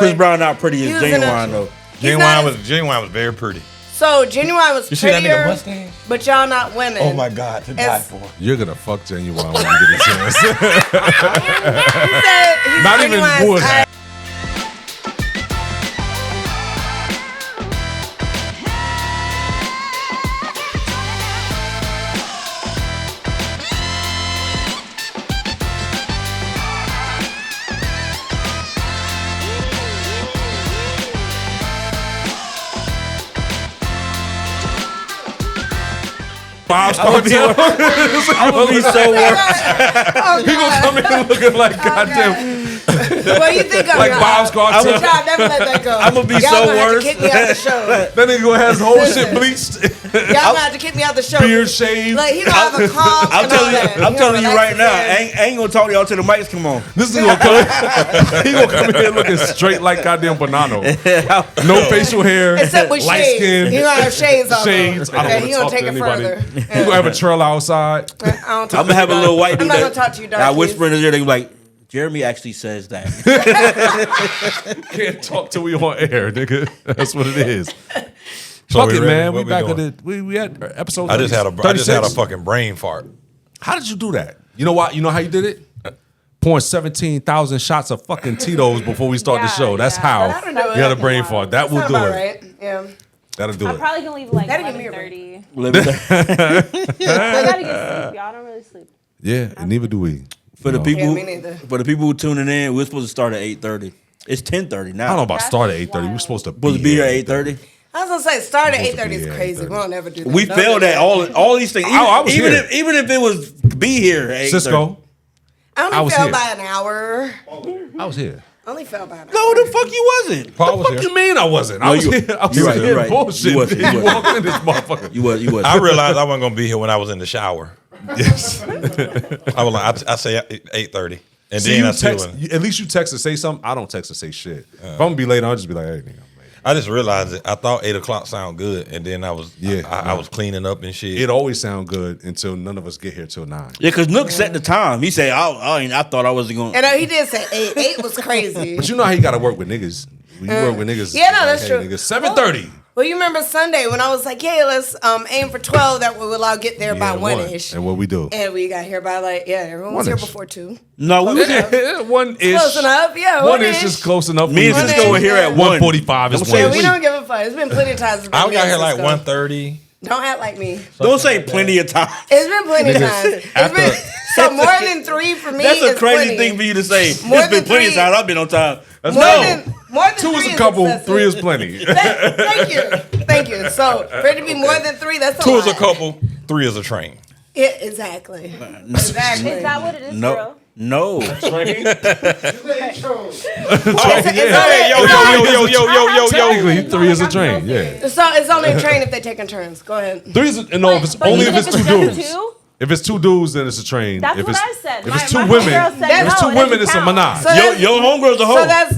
Chris Brown not pretty as Ginuwine though. Ginuwine was very pretty. So Ginuwine was see that nigga prettier, Mustang? but y'all not women. Oh my God, to die for. You're gonna fuck Ginuwine when you get a chance. He said he's Not even Ginuwine's bullshit. type. Bob's Cartel. I'm gonna be so worried. He gonna come in looking like goddamn. What you think of Like Bob's Cartel. Y'all never let that go. I'm gonna be y'all so gonna worse. Have to kick me out the show. That nigga gonna have his whole shit bleached. Y'all gonna have to kick me out the show. Beard shaved. Like he gonna have a calm. I'm telling you right now, I ain't gonna talk to y'all till the mics come on. This is gonna come. He gonna come in here looking straight like goddamn Banano. No facial hair. Except with light shades. skin. He gonna have shades on. Shades. I don't Okay, want he to gonna talk take to it anybody. further. He gonna have a trail outside. I'm gonna have a little white dude. I'm not gonna talk to you, I darkies. whisper in his ear. They be like, Jeremy actually says that. Can't talk till we on air, nigga. That's what it is. So Fuck we it, ready? man. What We back doing? at the we had episode. I just had a 36. fucking brain fart. How did you do that? You know what? You know how you did it? Pouring 17,000 shots of fucking Tito's before we start the show. That's how That'll do it. you had a brain fart. That will Sound do about it. right. Yeah. That'll do I'm it. probably gonna leave like That'll give me a 11:30. Live it. I gotta get sleep, y'all. I don't really sleep. Yeah, and neither do we. For the No. people, Yeah, me neither. for the people who tuning in, we're supposed to start at 8:30. It's 10:30 now. I don't know about That's start at 8:30. We're wild. supposed to Supposed to be here at 8:30. I was gonna say start at Supposed to 8:30 be is here at crazy. 8:30. We don't ever do that. We Don't failed do at that. all these things. I was even here. even if it was be here at 8:30. Cisco, I I only was fell here. by an hour. I was here. Only fell by an hour. No, the fuck you wasn't. What the fuck you mean I wasn't? I was you- here. I was you're right, here. you're right. Bullshit. You wasn't, you You wasn't. walked in this motherfucker. You was. I realized I wasn't gonna be here when I was in the shower. Yes. I was like, I say 8:30, and See, then you I still. text, at least you text to say something. I don't text to say shit. If I'm gonna be late, I'll just be like, hey, nigga, I'm late. I just realized it. I thought 8 o'clock sound good, and then I was I no. was cleaning up and shit. It always sound good until none of us get here till 9. Yeah, because Nook set the time. He said, I thought I wasn't going. And he did say 8. 8 was crazy. But you know how you gotta work with niggas. When you work with niggas, Yeah, no, it's that's hey, true. Niggas, 7:30. Well, you remember Sunday when I was like, yeah, let's aim for 12. That way we'll all get there by 1-ish. And what we do? And we got here by everyone was here 1-ish. before 2. No, we was here. 1-ish. Close enough, yeah. 1-ish is close enough. Me and Cisco were here at 1:45 is Don't say Yeah, 1-ish. we don't give a fuck. It's been plenty of times. I got here like 1:30. Don't act like me. Don't say plenty of time. It's been plenty of times. It's been so more than 3 for me. That's a is crazy plenty. thing for you to say. More It's been than plenty of 3. times I've been on time. More No. than 2 is 3 a couple, excessive. 3 is plenty. Thank you. So for it to be more than 3, that's a 2 lot. is a couple, 3 is a train. Yeah, exactly. Exactly. Is that what it is, No. bro? No. Technically, 3 is a train. Yeah. So it's only a train if they're taking turns. Go ahead. 3 is no. If it's But only even if it's 2 7 dudes. too? If it's 2 dudes, then it's a train. That's if what it's, I said. If it's My 2 women, homegirl said if it's no, 2 it women, doesn't it's a count. menage. So Your homegirl's a hoe. So that's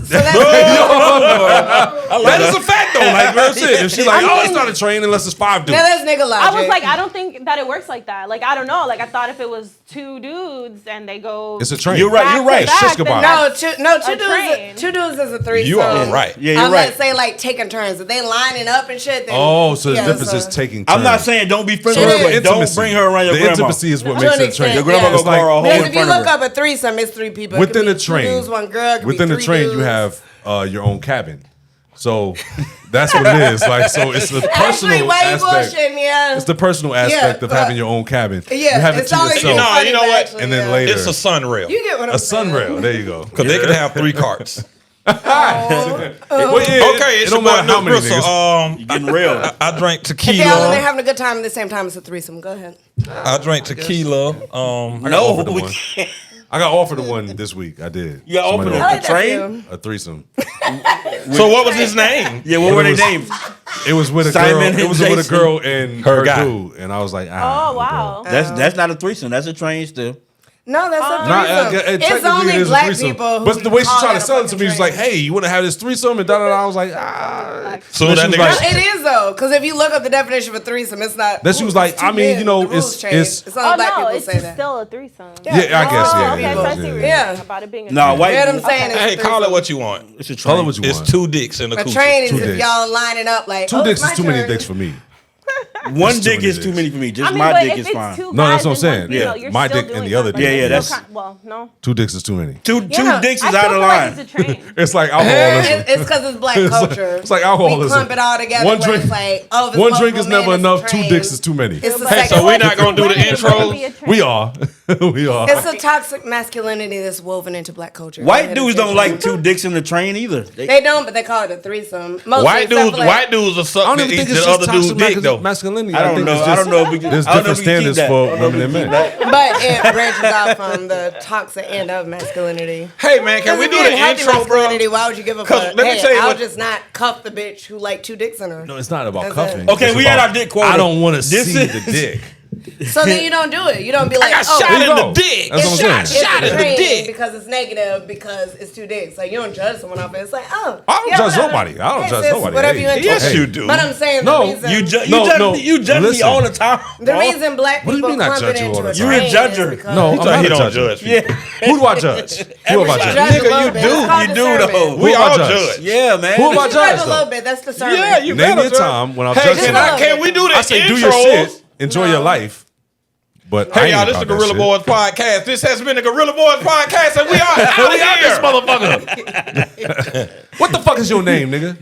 That is a fact though. Like real shit. If she's like, I oh, mean- it's not a train unless it's 5 dudes. now that's nigga logic. I was like, I don't think that it works like that. Like, I don't know. Like, I thought if it was 2 dudes and they go. It's a train. You're right. back You're to right. back, Shish then kebab. that's No, two a train. dudes. 2 dudes is a 3. You are right. Yeah, you're I'm right. not saying like taking turns. If they lining up and shit. Then, Oh, so the yeah, difference so- is taking turns. I'm not saying don't be friendly, So with her, the but don't intimacy. bring her around your The grandma. intimacy is what To makes an it a train. extent, Your grandma yeah. gonna It's like- call her a hoe Because in if you front of look her. up a threesome, it's 3 people. It Within could the be 2 train, dudes, 1 girl. It could within be the 3 train, you dudes. have your own cabin. So that's what it is. Like, so it's the Actually, personal why you aspect. bullshitting? Yeah. It's the personal aspect of but- having your own cabin. Yeah, you have it it's to always yourself. No, funny, you know but what? actually, And then yeah. later, It's a sunrail. You get what I'm a saying. sunrail. There you go. Because they can have 3 carts. Well, yeah, Okay, it it's don't matter how many Gristle. niggas. You getting real. I drank If y'all and they're tequila. having a good time at the same time, it's a threesome. Go ahead. I drank tequila. No, offered we one. can't. I got offered one this week. I did. You got Somebody offered I a like that for train? you. a threesome. So what was his name? Yeah, what were their was- names? It was with a Simon girl. and It was with a Jason. girl and Her her guy. dude, and I was like, Oh, wow. That's not a threesome. That's a train still. No, that's a Nah, threesome. It's technically only it is a black threesome. people. But the way she call tried that to a sell it to fucking me, she was like, train. "Hey, you want to have this threesome?" And da. I was like, "Ah." So Then that she was nigga- like, It is though, because if you look up the definition of a threesome, it's not. Then she was like, it's two I mean, men. you know, The rules it's- change. it's- It's only black people it's say that. still a threesome. Yeah, I guess, yeah, okay, yeah, so I see yeah. what you're Yeah. saying about it being a Nah, threesome. white. You know what I'm saying? It's Hey, a call it threesome. what you want. It's a "Call it train. what you It's want." 2 dicks in a A coochie. train is Two if dicks. y'all lining up like 2 oh, dicks it's is my too many turn. dicks for me. One It's dick too is many too many for me. Just I mean, my but dick if is it's fine. two No, that's guys what I'm and saying. you know, Yeah. you're My still dick and doing the other that, dick. but Yeah, there's that's- well, no. 2 dicks is too many. Two Yeah. dicks I is out still of feel line. like it's a train. It's like alcoholism. It's because it's black culture. It's like We alcoholism. clump it all together. One One drink- drink, like, oh, if it's One drink is multiple never men, enough. it's a 2 train. dicks is too many. It's the Hey, second. so we not gonna do the intros? We are. We are. It's a toxic masculinity that's woven into black culture. White dudes don't like 2 dicks in the train either. They don't, but they call it a threesome. Mostly, White except dudes, for, like, white dudes are I sucking don't even think it's the just other dude's toxic dick though. masculinity. I don't think know. it's I don't just- know if we can. There's I don't know different if we can keep standards that. for I don't know if women we and can men. keep that. But it branches out from the toxic end of masculinity. Hey man, can we do the intro, bro? Why would you give a 'Cause fuck? let me Hey, tell you I'll what- just not cuff the bitch who like 2 dicks in her. No, it's not about That's cuffing. it. Okay, It's we had about, our dick quota. I don't want to This see is- the dick. So then you don't do it. You don't be like, I got oh, shot there in you the go. dick. That's what I'm saying. Shot in the dick. because it's negative because it's 2 dicks. Like you don't judge someone off it. It's like, oh, I don't yeah, judge whatever. nobody. I don't Hey, judge sis, nobody. Whatever Hey, you into. Yes, hey. you do. But I'm saying No, the reason You judge No, you judge me listen. all the time. the bro. reason black What do you people mean I clump judge it you into all a the time? You're a train judger. is because- No, He I'm thought not he a don't judger. judge people. Yeah, Who do I judge? Who have I Judge judged? a Nigga, little you bit. do. It's called You do, though. discernment. We Who all am I judge? judge. yeah, man. Who am I You judge judge a little though? bit. That's discernment. Yeah, you Name better me a judge. time when I've Hey, judged can somebody. we do the I say do intros? your shit, enjoy your life. But I Hey ain't y'all, this is about the that Gorilla shit. Boys podcast. This has been the Gorilla Boys podcast, and we are out of here. Motherfucker. What the fuck is your name, nigga?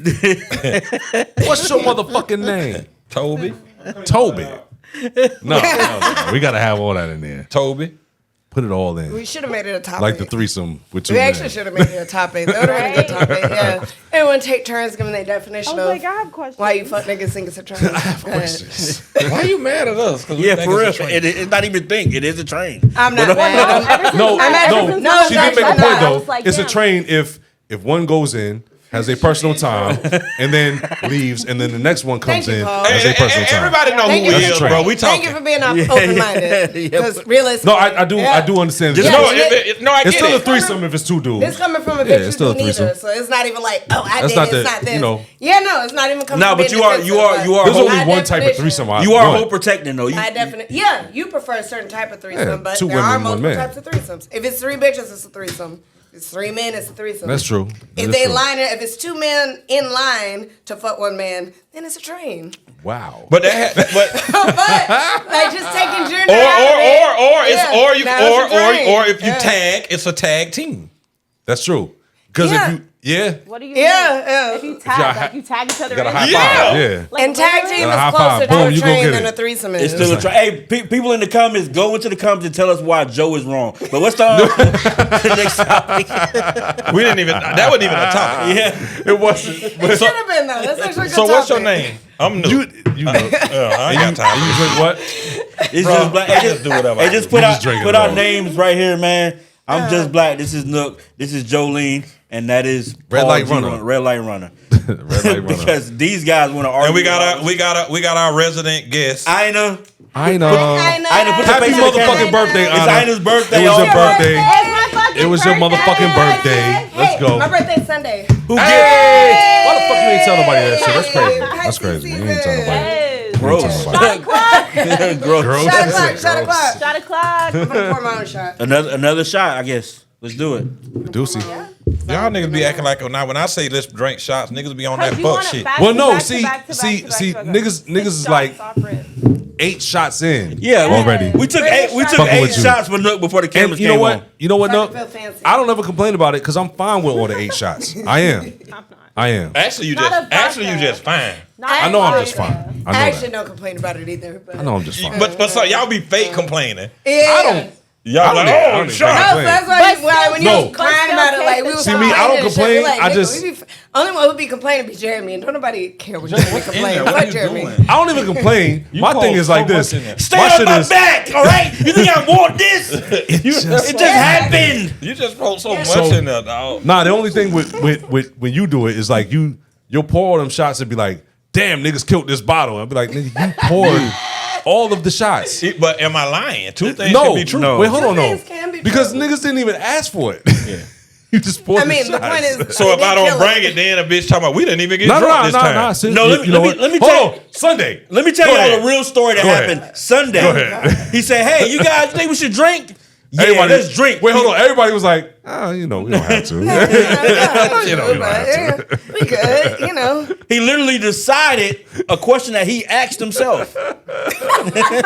What's your motherfucking name? Toby, Toby. No, we gotta have all that in there. Toby. Put it all in. We should have made it a topic. Like the threesome with 2 We men. actually should have made it a topic. That would have been a good topic. Yeah. Everyone take turns giving their definition I was of like, I have questions. why you fuck niggas think it's a train. I have questions. Why you mad at us? 'Cause we Yeah, think for real. it's a train. It's not even think. It is a train. I'm not But- mad. No, I'm at- no. no, She did make a I'm point not. I was though. like, It's a damn. train if one goes in, has a personal time, and then leaves, and then the next one comes Thank you, in, Paul. has a personal time. Everybody know Thank who you. we That's is, a train. bro. We Thank talking. you for being open-minded. yeah. Because realistically, No, I do. yeah. I do understand. Yeah. This. No, Yeah. I It's get still a it. threesome if it's 2 dudes. It's coming from a Yeah, bitch it's who still a do neither, threesome. so it's not even like, oh, I That's did not it, the- it's not this. you know. Yeah, no, it's not even coming Nah, from but being you are defensive, There's but only my one type of definition- threesome. I You are want. whole protecting though. You, I definitely, yeah, you prefer a certain type of threesome, Yeah, but 2 there women, are 1 multiple man. types of threesomes. If it's 3 bitches, it's a threesome. If it's 3 men, it's a threesome. That's true. That If is they true. line it, if it's 2 men in line to fuck 1 man, then it's a train. Wow. But that, but But like just taking gender out of it, or if you Yeah. tag, it's a tag team. That's true. Because Yeah. if you, yeah, What do you Yeah, mean? yeah. If you You tag, gotta like you tag each other you gotta in? high Yeah. five. Yeah. Like, And tag literally? team Gotta high is closer five. to Boom, a you go train get than it. a threesome is. it's still a train. Hey, people in the comments, go into the comments and tell us why Joe is wrong. But what's the next topic? We didn't even. That wasn't even a topic. Yeah. It wasn't. It should have been though. That's actually a good So what's your topic. name? I'm new. You know. I ain't got time. You drink what? It's Bro, just black. I just do whatever I Hey, just do. put You out just drinking put it our all. names right here, man. I'm just black. This is Nook. This is Jolene, and that is Red Paul Light G. Runner. Red Light Runner. Red light runner. Because these guys want to argue. And we about got our resident guest. Ina. I know. Ina, put your Happy face in the camera. motherfucking birthday, It's Anna. Ina's birthday. It was your also. birthday. It's my fucking It was your motherfucking birthday. Let's go. My birthday's Sunday. Who Hey! Why the fuck you ain't tell nobody that shit? That's crazy. That's crazy. You ain't tell nobody. Yes. Gross. You ain't tell nobody. Gross. Gross. Shot o'clock, shot o'clock. Shot o'clock. I'm gonna pour my own shot. Another shot, I guess. Let's do it. Deucey. Y'all niggas be acting like now when I say let's drink shots, niggas be on that fuck shit. Well, no, see, niggas is like 8 shots in. Yeah, already. We took Fucking 8 with you. shots for Nook before the cameras And you know came what? on. You know what? No, Starting to feel fancy. I don't ever complain about it because I'm fine with all the 8 shots. I am. I am. Actually, you Not a vodka. just fine. I know I'm just fine. I I know actually that. don't complain about it either. But I know I'm just fine. But so y'all be fake complaining. yeah. I don't. Y'all like, I oh, don't even shot. No, so complain. that's why when you No. was crying about it, like we was See, me, I don't complaining and shit, complain, we like, I nigga, just- we be, only one who be complaining be Jeremy, and don't nobody care what you complain. What Fuck you Jeremy. doing? I don't even complain. My call thing is like so this. much in there. Stay My on shit my is. back, all right? You think I want this? It just happened. You just wrote so much So- in there, dog. Nah, the only thing with when you do it is like you'll pour all them shots and be like, damn, niggas killed this bottle. I'll be like, nigga, you poured all of the shots. But am I lying? Two things No, can be true. no. Wait, hold on, no. Things can be Because niggas didn't even ask for it. Yeah. You just poured I mean, the the point shots. is, So if I don't bring it, then a bitch talking about we didn't even get drunk this time. No, let me tell you. Sunday. Let me tell Go y'all ahead. the real story that Go ahead. happened Sunday. Go ahead. He said, "Hey, you guys think we should drink? Yeah, Everybody, let's drink." Wait, hold on. Everybody was like, oh, we don't have to. we good, He literally decided a question that he asked himself.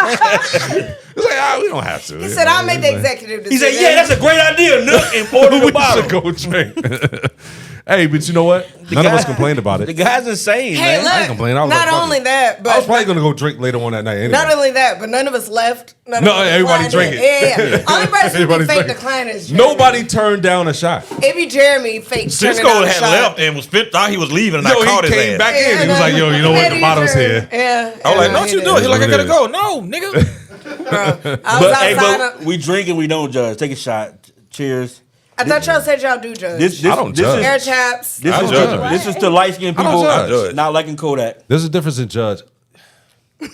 It's like, we don't have to. He said, "I'll make the executive He decision." said, "Yeah, that's a great idea, Nook," and poured in the We bottle. should go drink. Hey, but you know what? None of us complained about The it. guy's insane, Hey, man. look, I ain't complaining. I was not like, fuck only it. that, I was but probably gonna go drink later on that night. Anyway. not only that, but none of us left. None No, of us everybody declined drank it. Yeah. Only person who Everybody fake drank it. decline is Jeremy. Nobody turned down a shot. It be Jeremy fake Cisco turning down a had shot. left and thought he was leaving, and Yo, I caught he his came ass. back in. He was like, yo, you know what? The bottle's here. Yeah. I was like, don't you do it? He's like, I gotta It is. go. No, nigga. Bro, I was But, hey, outside. but we drink and we don't judge. Take a shot. Cheers. I thought y'all said y'all do judge. I don't judge. Air chaps. This I is judge. this is to light skinned I don't people judge. not liking Kodak. There's a difference in judge. It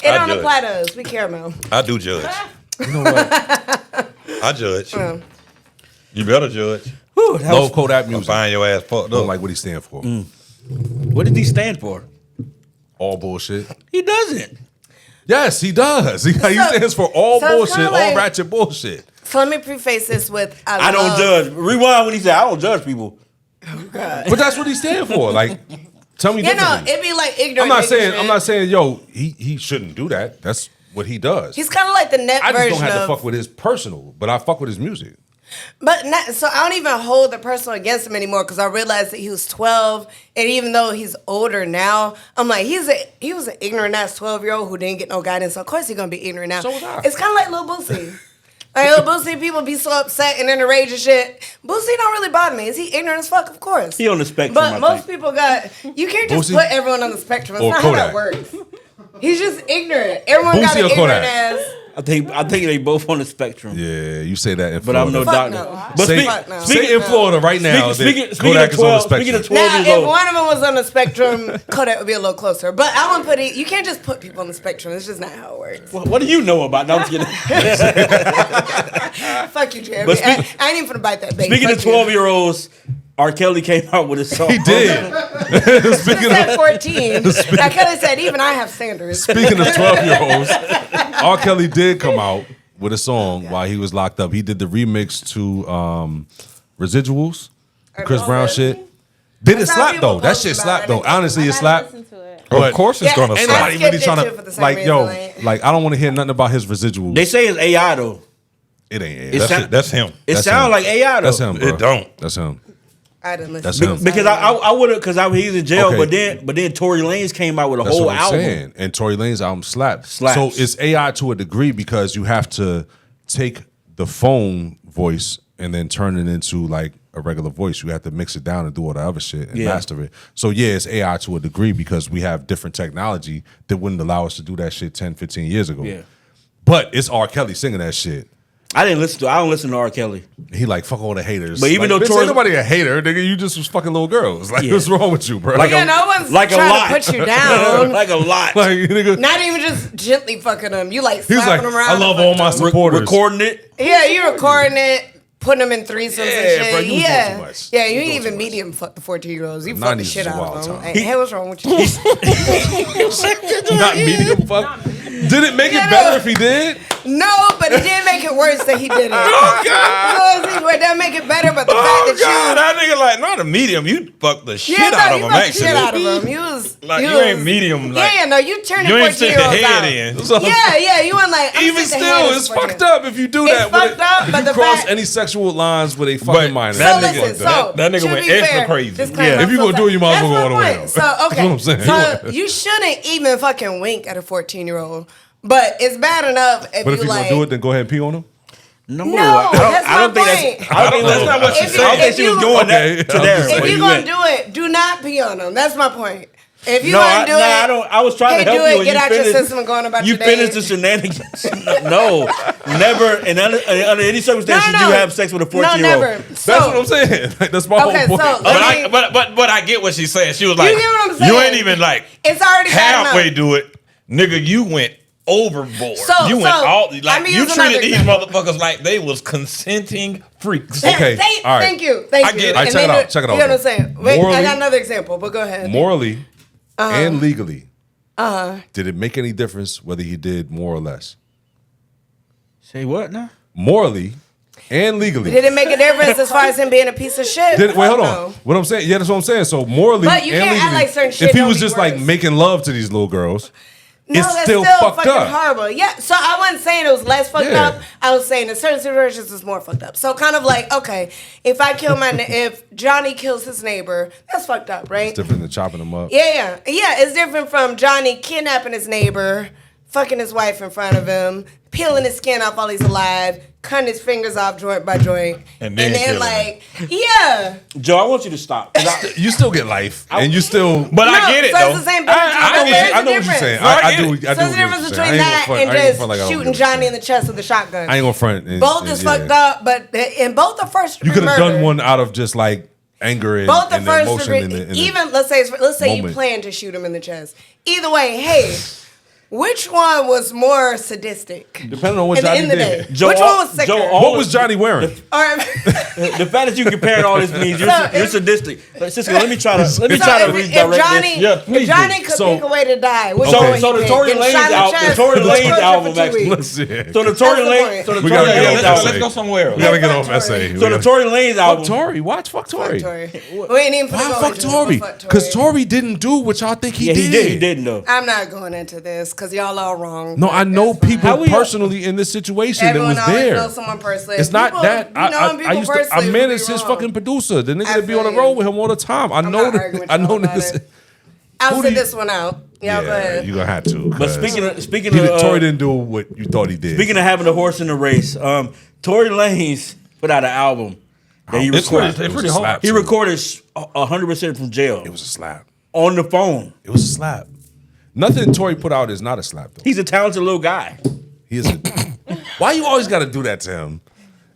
don't judge. apply to us. We caramel. I do judge. You know what? I judge. You better judge. Whew, that Love was- Kodak I'll music. find your ass fucked Don't up. like what he stand for. what did he stand for? All bullshit. He doesn't. Yes, he does. He stands for all so it's bullshit, kinda all like- ratchet bullshit. So let me preface this with I don't judge. Rewind when he said, "I don't judge people." But that's what he stand for. Like, tell me You know, differently. it'd be like ignorant. I'm not saying, yo, he shouldn't do that. That's what he does. He's kind of like the net I just version don't have of. to fuck with his personal, but I fuck with his music. But not, so I don't even hold the personal against him anymore because I realized that he was 12, and even though he's older now, I'm like he was an ignorant ass 12-year-old who didn't get no guidance. So of course he's gonna be ignorant now. So was I. It's kind of like Lil Boosie. Like Lil Boosie, people be so upset and in a rage and shit. Boosie don't really bother me. Is he ignorant as fuck? Of course. He on the spectrum. But I most think. people got. You can't just Boosie? put everyone on the spectrum. That's Or not Kodak? how that works. He's just ignorant. Everyone got Boosie an or ignorant Kodak? ass. I think they both on the spectrum. Yeah, you say that in But Florida. I'm no Fuck doctor. no. But say, Fuck no. say in Florida right now speaking that Kodak of is on the 12, speaking spectrum. of 12 Now, years if old, one of them was on the spectrum, Kodak would be a little closer. But I wouldn't put it. You can't just put people on the spectrum. It's just not how it works. what do you know about? No, I'm just kidding. Fuck you, Jeremy. But speak- I ain't even finna bite that bait. Speaking Fuck of you. 12-year-olds, R. Kelly came out with a song. He did. Just said 14. I could have said even I have standards. Speaking of 12-year-olds, R. Kelly did come out with a song while he was locked up. He did the remix to Residuals, Chris Brown shit. Did it That's how slap people though? That post shit about slapped it. though. Honestly, it I slapped. listened to it. But Of course it's gonna Yeah, slap. Anybody really skipped trying it too for the to same like, yo, reason, like I don't want to hear nothing about his residuals. They say it's AI though. It ain't. It That's, sound- That's him. It That's sounds him. like AI though. that's him. Bro. It don't. That's him. I didn't listen. That's to him. it. Because I would have because he's in jail, Okay. but then Tory Lanez came out with a That's whole what I'm album. saying. And Tory Lanez album slaps. Slaps. So it's AI to a degree because you have to take the phone voice and then turn it into like a regular voice. You have to mix it down and do all the other shit and Yeah. master it. So yeah, it's AI to a degree because we have different technology that wouldn't allow us to do that shit 10, 15 years ago. Yeah. But it's R. Kelly singing that shit. I don't listen to R. Kelly. He like, fuck all the haters. But even like, though bitch, Tory- ain't nobody a hater, nigga, you just was fucking little girls. Like, Yeah. what's wrong with you, bro? Like Yeah, a- no one's like a trying lot. to put you down. Like a lot. like, nigga, Not even just gently fucking them. You like he was slapping like, them around. I love and all my fucking them. supporters. Recording it. Yeah, you recording it, putting them in threesomes Yeah, and shit. bro, you was yeah, doing too much. yeah, You you was ain't doing even too much. medium fuck the 14-year-olds. You 90s fuck the is shit a out wild of them. time. Hey, what's wrong with you? Not medium fuck. Did it make it Yeah, better no. if he did? No, but it did make it worse that he did it. Oh God! So it didn't make it better, but the Oh fact God! that That nigga like not a medium. You fucked the shit you, out of you him. fucked the shit out Actually, of him. You was like you was- ain't medium. Like yeah, no, you turning you ain't stick the 14-year-olds head out. in. Yeah, you weren't like I'm Even stick the still, head in it's for fucked him. up if you do It's that. fucked up, if but you the cross fact- any sexual lines with a fucking But minor. that So nigga- listen, so that nigga to went be extra fair, crazy. disclaimer, Yeah, if you I'm gonna do it, you might as well that's go all the my way point. out. So That's okay, what I'm saying. so you shouldn't even fucking wink at a 14-year-old, but it's bad enough if But if you you're like. gonna do it, then go ahead and pee on him. No, No, I that's don't my think point. I don't think that's not what she If said. you- I don't think if she was you- going Okay, that to I'm there. just If where you're you gonna went. do it, do not pee on them. That's my point. If you No, want to do it, I don't. I was trying hey, to help do you. it, and get you out your finished- system and go on about You your finished day. the shenanigans. No, never. And under any circumstances, No. you have sex with a No, 14-year-old. never. That's So, what I'm saying. Like, that's my Okay, whole point. so- But Okay. but I get what she's saying. She was like, get what I'm saying? you ain't even like It's already bad halfway enough. do it, nigga. You went overboard. So- Went all let like me you use another treated these example. motherfuckers like they was consenting freaks. Okay, all right. Thank you. I get it. All right, check it out, check it out, You know what I'm though. saying? Wait, I Morally- got another example, but go ahead. Morally and legally, did it make any difference whether he did more or less? Say what now? Morally and legally. Did it make a difference as far as him being a piece of shit? Wait, hold on. No. What I'm saying, yeah, that's what I'm saying. So morally But you and can't act legally, like certain shit if he don't was be just like worse. making love to these little girls, No, it's that's still still fucked fucking up. horrible. Yeah, so I wasn't saying it was less fucked Yeah. up. I was saying in certain situations it's more fucked up. So kind of like, okay, if I kill if Johnny kills his neighbor, that's fucked up, right? It's different than chopping them up. Yeah. It's different from Johnny kidnapping his neighbor, fucking his wife in front of him, peeling his skin off while he's alive, cutting his fingers off joint by joint, And then killing like, yeah. Joe, I want you to stop. 'Cause You still get life, and you still. But No, I get it so though. it's the same I know what you're saying. I do. So what there's a you're difference saying. between I ain't that gonna front- and I ain't gonna just front like I don't shooting give a Johnny shit. in the chest with a shotgun. I ain't gonna front. Both is fucked up, but in both the first You degree could have done murder, one out of just like anger and, both the and first emotion. degree, in the even let's say you moment. plan to shoot him in the chest. Either way, hey, which one was more sadistic? depending on what At the Johnny end of the did. day, Joe, which one was sicker? Joe, What was Johnny wearing? Or, The fact that you comparing all this means you're, So you're if- sadistic. Like, Cisco, let me try to so redirect if Johnny, this. Yeah, please if Johnny could So- pick a way to die, which Okay. one would So he the pick? Tory Getting Lanez shot in the album, chest the Tory or Lanez torture album, for 2 actually. weeks? Let's see it. So the Tory That's the Lanez, point. so the We Tory gotta get Lanez off album, essay. Let's go somewhere else. We gotta get off Tory. essay. so the Tory Lanez Fuck album. Tory. Watch. Fuck Tory. Tory. We ain't even Why finna go fuck into it, Tory? but fuck Because Tory didn't do what y'all think he Yeah, did. he did. He didn't though. I'm not going into this because y'all all wrong. No, I know That's fine. people How we- personally in this situation Everyone that was always there. knows someone personally. It's not People, that you know, I people used to. I personally would managed be his wrong. fucking producer. The nigga I that be on the feel road you. with him all the time. I I'm know not that. arguing with I know y'all about niggas. it. I'll Who sit do you- this one out. Y'all go ahead. you gonna have to. But 'cause speaking he of did- Tory didn't do what you thought he did. speaking of having a horse in the race, Tory Lanez put out an album that he It's recorded. pretty- It was pretty a hard. slap, He too. recorded 100% from jail It was a slap. on the phone. It was a slap. Nothing Tory put out is not a slap though. He's a talented little guy. He is. Why you always got to do that to him?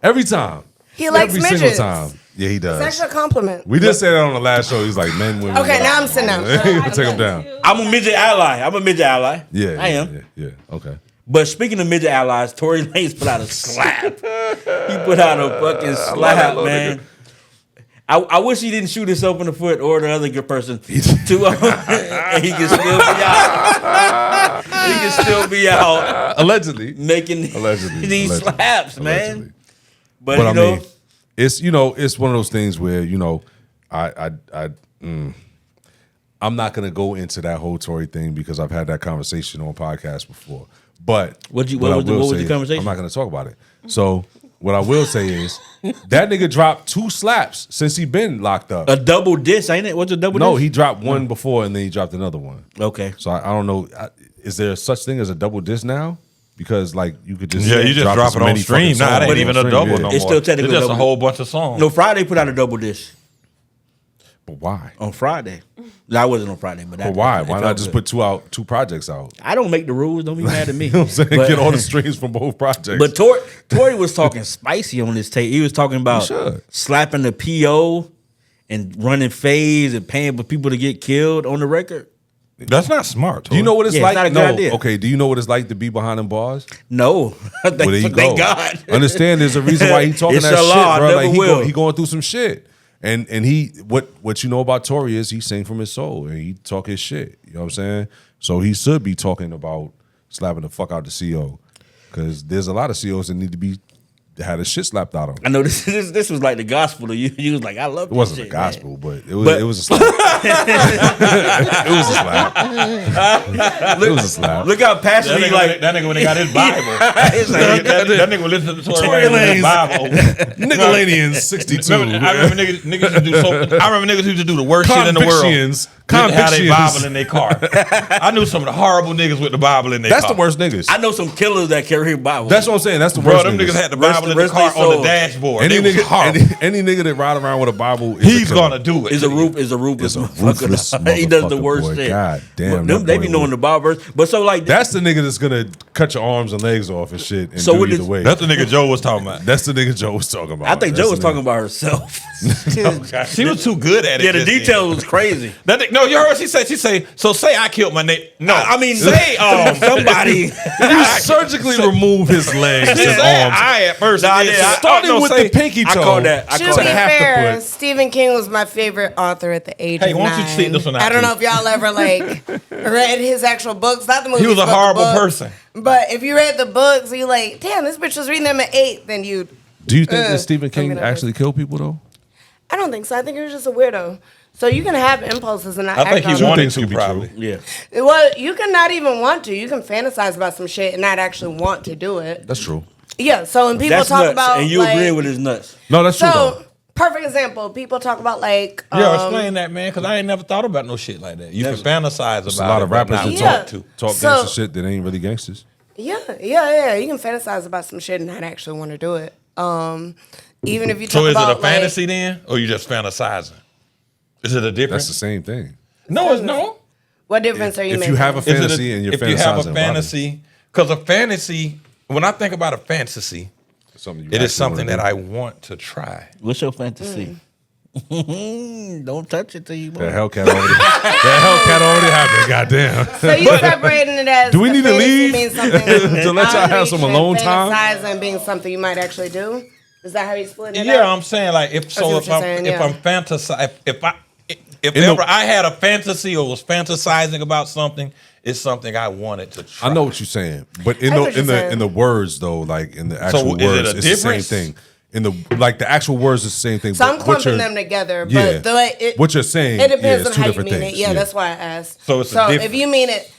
Every time. He likes Every midgets. single time. Yeah, he does. It's actually a compliment. We did say that on the last show. He's like men, women. Okay, now I'm sitting down. Take him down. I'm a midget ally. Yeah, I am. Yeah. Okay. But speaking of midget allies, Tory Lanez put out a slap. He put out a fucking slap, man. I wish he didn't shoot himself in the foot or the other good person. And he can still be out. He can still be out Allegedly. making Allegedly. these Allegedly. slaps, man. Allegedly. But, But you I know, mean, it's one of those things where I'm not gonna go into that whole Tory thing because I've had that conversation on podcasts before. But What was I the- will what was the say is- conversation? I'm not gonna talk about it. So what I will say is that nigga dropped 2 slaps since he been locked up. a double diss, ain't it? What's a double No, diss? he dropped one before and then he dropped another one. Okay. So I don't know. Is there such thing as a double diss now? Because like you could just Yeah, you just drop as it on many stream. fucking Nah, it songs ain't on even a stream, double yeah. no more. It's still technically It's just a double. whole bunch of songs. No, Friday put out a double diss But why? on Friday. No, I wasn't on Friday, but But why? it Why felt not just good. put 2 projects out? I don't make the rules. Don't be mad at me. You know what I'm saying? But- Get all the streams from both projects. But Tory was talking spicy on this tape. He was talking about should. slapping the PO and running phase and paying for people to get killed on the record. That's not smart. do you know what it's Yeah, it's like? not a good idea. Okay. Do you know what it's like to be behind them bars? No, thank, Well, there you thank go. God. Understand? There's a reason why he talking It's that your shit, law, I bro. never Like will. he going through some shit, and he what you know about Tory is he sing from his soul and he talk his shit. You know what I'm saying? So he should be talking about slapping the fuck out the CO because there's a lot of COs that need to be had a shit slapped out of them. I know this was like the gospel to you. You was like, I love It this wasn't shit, the gospel, but it But- was a slap. It was a slap. It was a slap. Look how passionate he like. that nigga when he got his Bible. It's like, that nigga was listening to Tory Tory Lanez Bible. Nickelodeon 62. I remember niggas used to do I remember niggas used to do the worst shit in the world. Convictions. Didn't have their Bible Convictions. in their car. I knew some of the horrible niggas with the Bible in their That's car. the worst niggas. I know some killers that carry a Bible. That's what I'm saying. That's the Bro, worst them niggas had the Rest- Bible in the rest car they on the soul. dashboard. Any They was horrible. nigga that ride around with a Bible, is He's a killer. gonna do it. Is a ruthless Is a motherfucker. ruthless He does the motherfucker, worst boy. shit. God damn, But them, that they boy be knowing would- the Bible verse. But so like That's the nigga that's gonna cut your arms and legs off and shit. And So do what either did- way. That's the nigga Joe was talking about. That's the nigga Joe was talking about. I think That's Joe was the talking nigga. about herself. She was too good at it. Yeah, the just then. details was crazy. No, you heard what she said. She say, so say I killed my neighbor. No, I mean, say somebody. You surgically remove his legs and arms. I at first. Nah, did. yeah, I- Starting with the pinky toe. I call that. I To call be that. have to fair, put- Stephen King was my favorite author at the age Hey, of why don't you 9. check this one out, I don't know too? if y'all ever read his actual books, not the movies. He was a but the horrible books. person. But if you read the books, you like, damn, this bitch was reading them at 8. Then you, Do you think that Stephen King I'm gonna- actually killed people though? I don't think so. I think he was just a weirdo. So you can have impulses and not I act think on he them. wanted things to could be probably. true. Yeah. Well, you can not even want to. You can fantasize about some shit and not actually want to do it. That's true. Yeah. So when people That's talk nuts. about And you like, agree with his nuts. No, that's true. So Though. perfect example. People talk about like Yeah, explain that, man, because I ain't never thought about no shit like that. You can fantasize about There's a lot of it, but rappers not that Yeah. want to. talk So- gangster shit that ain't really gangsters. Yeah. You can fantasize about some shit and not actually want to do it. Even if you talk So is it about a fantasy then, or you just fantasizing? Is it a difference? That's the same thing. No, it's no. what difference are you If making? you have a Is it fantasy and you're if fantasizing you have a about it, fantasy, because a fantasy, when I think about a fantasy, something you it is actually something wanna that do. I want to try. What's your fantasy? Don't touch it till you. The Hellcat already happened. Goddamn. So you separating it as Do we a need to fantasy leave? means something To let y'all have some outreach alone and time? Fantasizing being something you might actually do. Is that how you split it Yeah, up? I'm saying like if see what you're saying, yeah. I'm fantasizing, if In the- ever I had a fantasy or was fantasizing about something, it's something I wanted to try. I know what you're saying, but in I know the what you're saying. in the words though, like in the actual is it words, a it's the same difference? thing. In the the actual words is the same thing. So I'm but what clumping you're- them together. But Yeah. the way it, What you're saying, it depends yeah, on it's two how you different mean things. it. Yeah, that's why I asked. So it's a if difference. you mean it,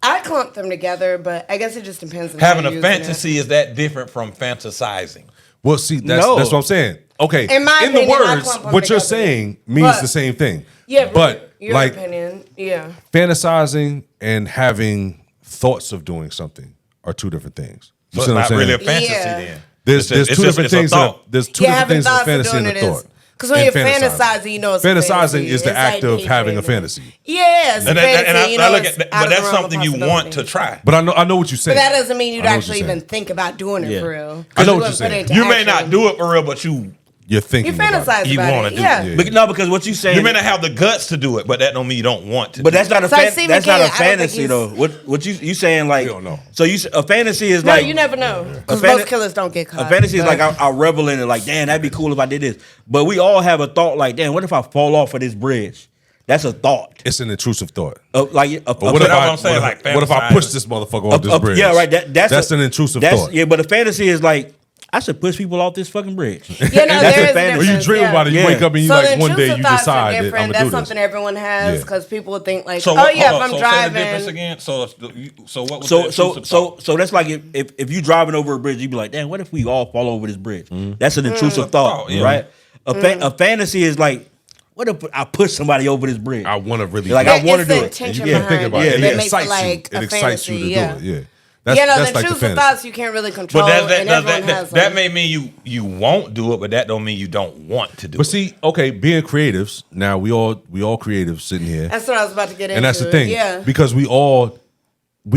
I clump them together, but I guess it just depends on Having how a you're using fantasy is that different from fantasizing? Well, see, that's No. what I'm saying. Okay, In my the opinion, I words, clump them what you're together. saying means But- the same thing. Yeah, but your like opinion. Yeah. fantasizing and having thoughts of doing something are two different things. You So see it's what I'm not saying? really a fantasy Yeah. then. There's two different it's a things. thought. There's two Yeah, different having things in thoughts of fantasy doing and it a is. thought. Because when And you're fantasizing, you know it's a fantasizing fantasy. is the It's act like of having a daydreaming. fantasy. Yeah, it's a And fantasy. You know, I look it's at that, out but of the that's realm of something you want to possibility. try. But I know what you're saying. But that doesn't mean you'd I know what actually you're even saying. think about doing it Yeah. for real. I know what You you're wouldn't put saying. it into You may action. not do it for real, but you You're thinking. You about it. fantasize You about wanna it. do Yeah. it. But, no, because what you saying. you may not have the guts to do it, but that don't mean you don't want to. But that's not a So Stephen that's not King, a I don't think fantasy he's- though. What you saying like? We don't know. So a fantasy is No, like you never know. Because A fan- most killers don't get a caught. fantasy is But- like I revel in it. Like damn, that'd be cool if I did this. But we all have a thought like damn, what if I fall off of this bridge? That's a thought. It's an intrusive thought. Like a, But what if that's what I'm saying, like what if I fantasizing. push this motherfucker off this bridge? Yeah, right. That's an intrusive that's, thought. Yeah, but a fantasy is like I should push people off this fucking bridge. Yeah, no, That's there a is a fantasy. Or you difference, dream yeah. about it, you Yeah. wake up and you So like the one day intrusive you thoughts decide are that I'm different. gonna That's do something this. everyone has Yeah. because people would think like, So oh what, yeah, hold if on, I'm so say the difference driving. again. So what was the intrusive So thought? that's like if you driving over a bridge, you'd be like, damn, what if we all fall over this bridge? Mm-hmm. That's an intrusive thought, thought, yeah. right? A fantasy is like, what if I push somebody over this bridge? I want to really Like, do I it. wanna It's do the it. intention And you can think behind about it. it. Yeah, It yeah. makes excites it like you. a It excites you to fantasy, do it. Yeah. That's Yeah, no, that's the like the intrusive fantasy. thoughts you can't really control, But and everyone has that them. may mean you won't do it, but that don't mean you don't want to do But it. see, okay, being creatives. Now we all creatives sitting here, That's what I was about to get into. and that's the thing. Yeah. Because we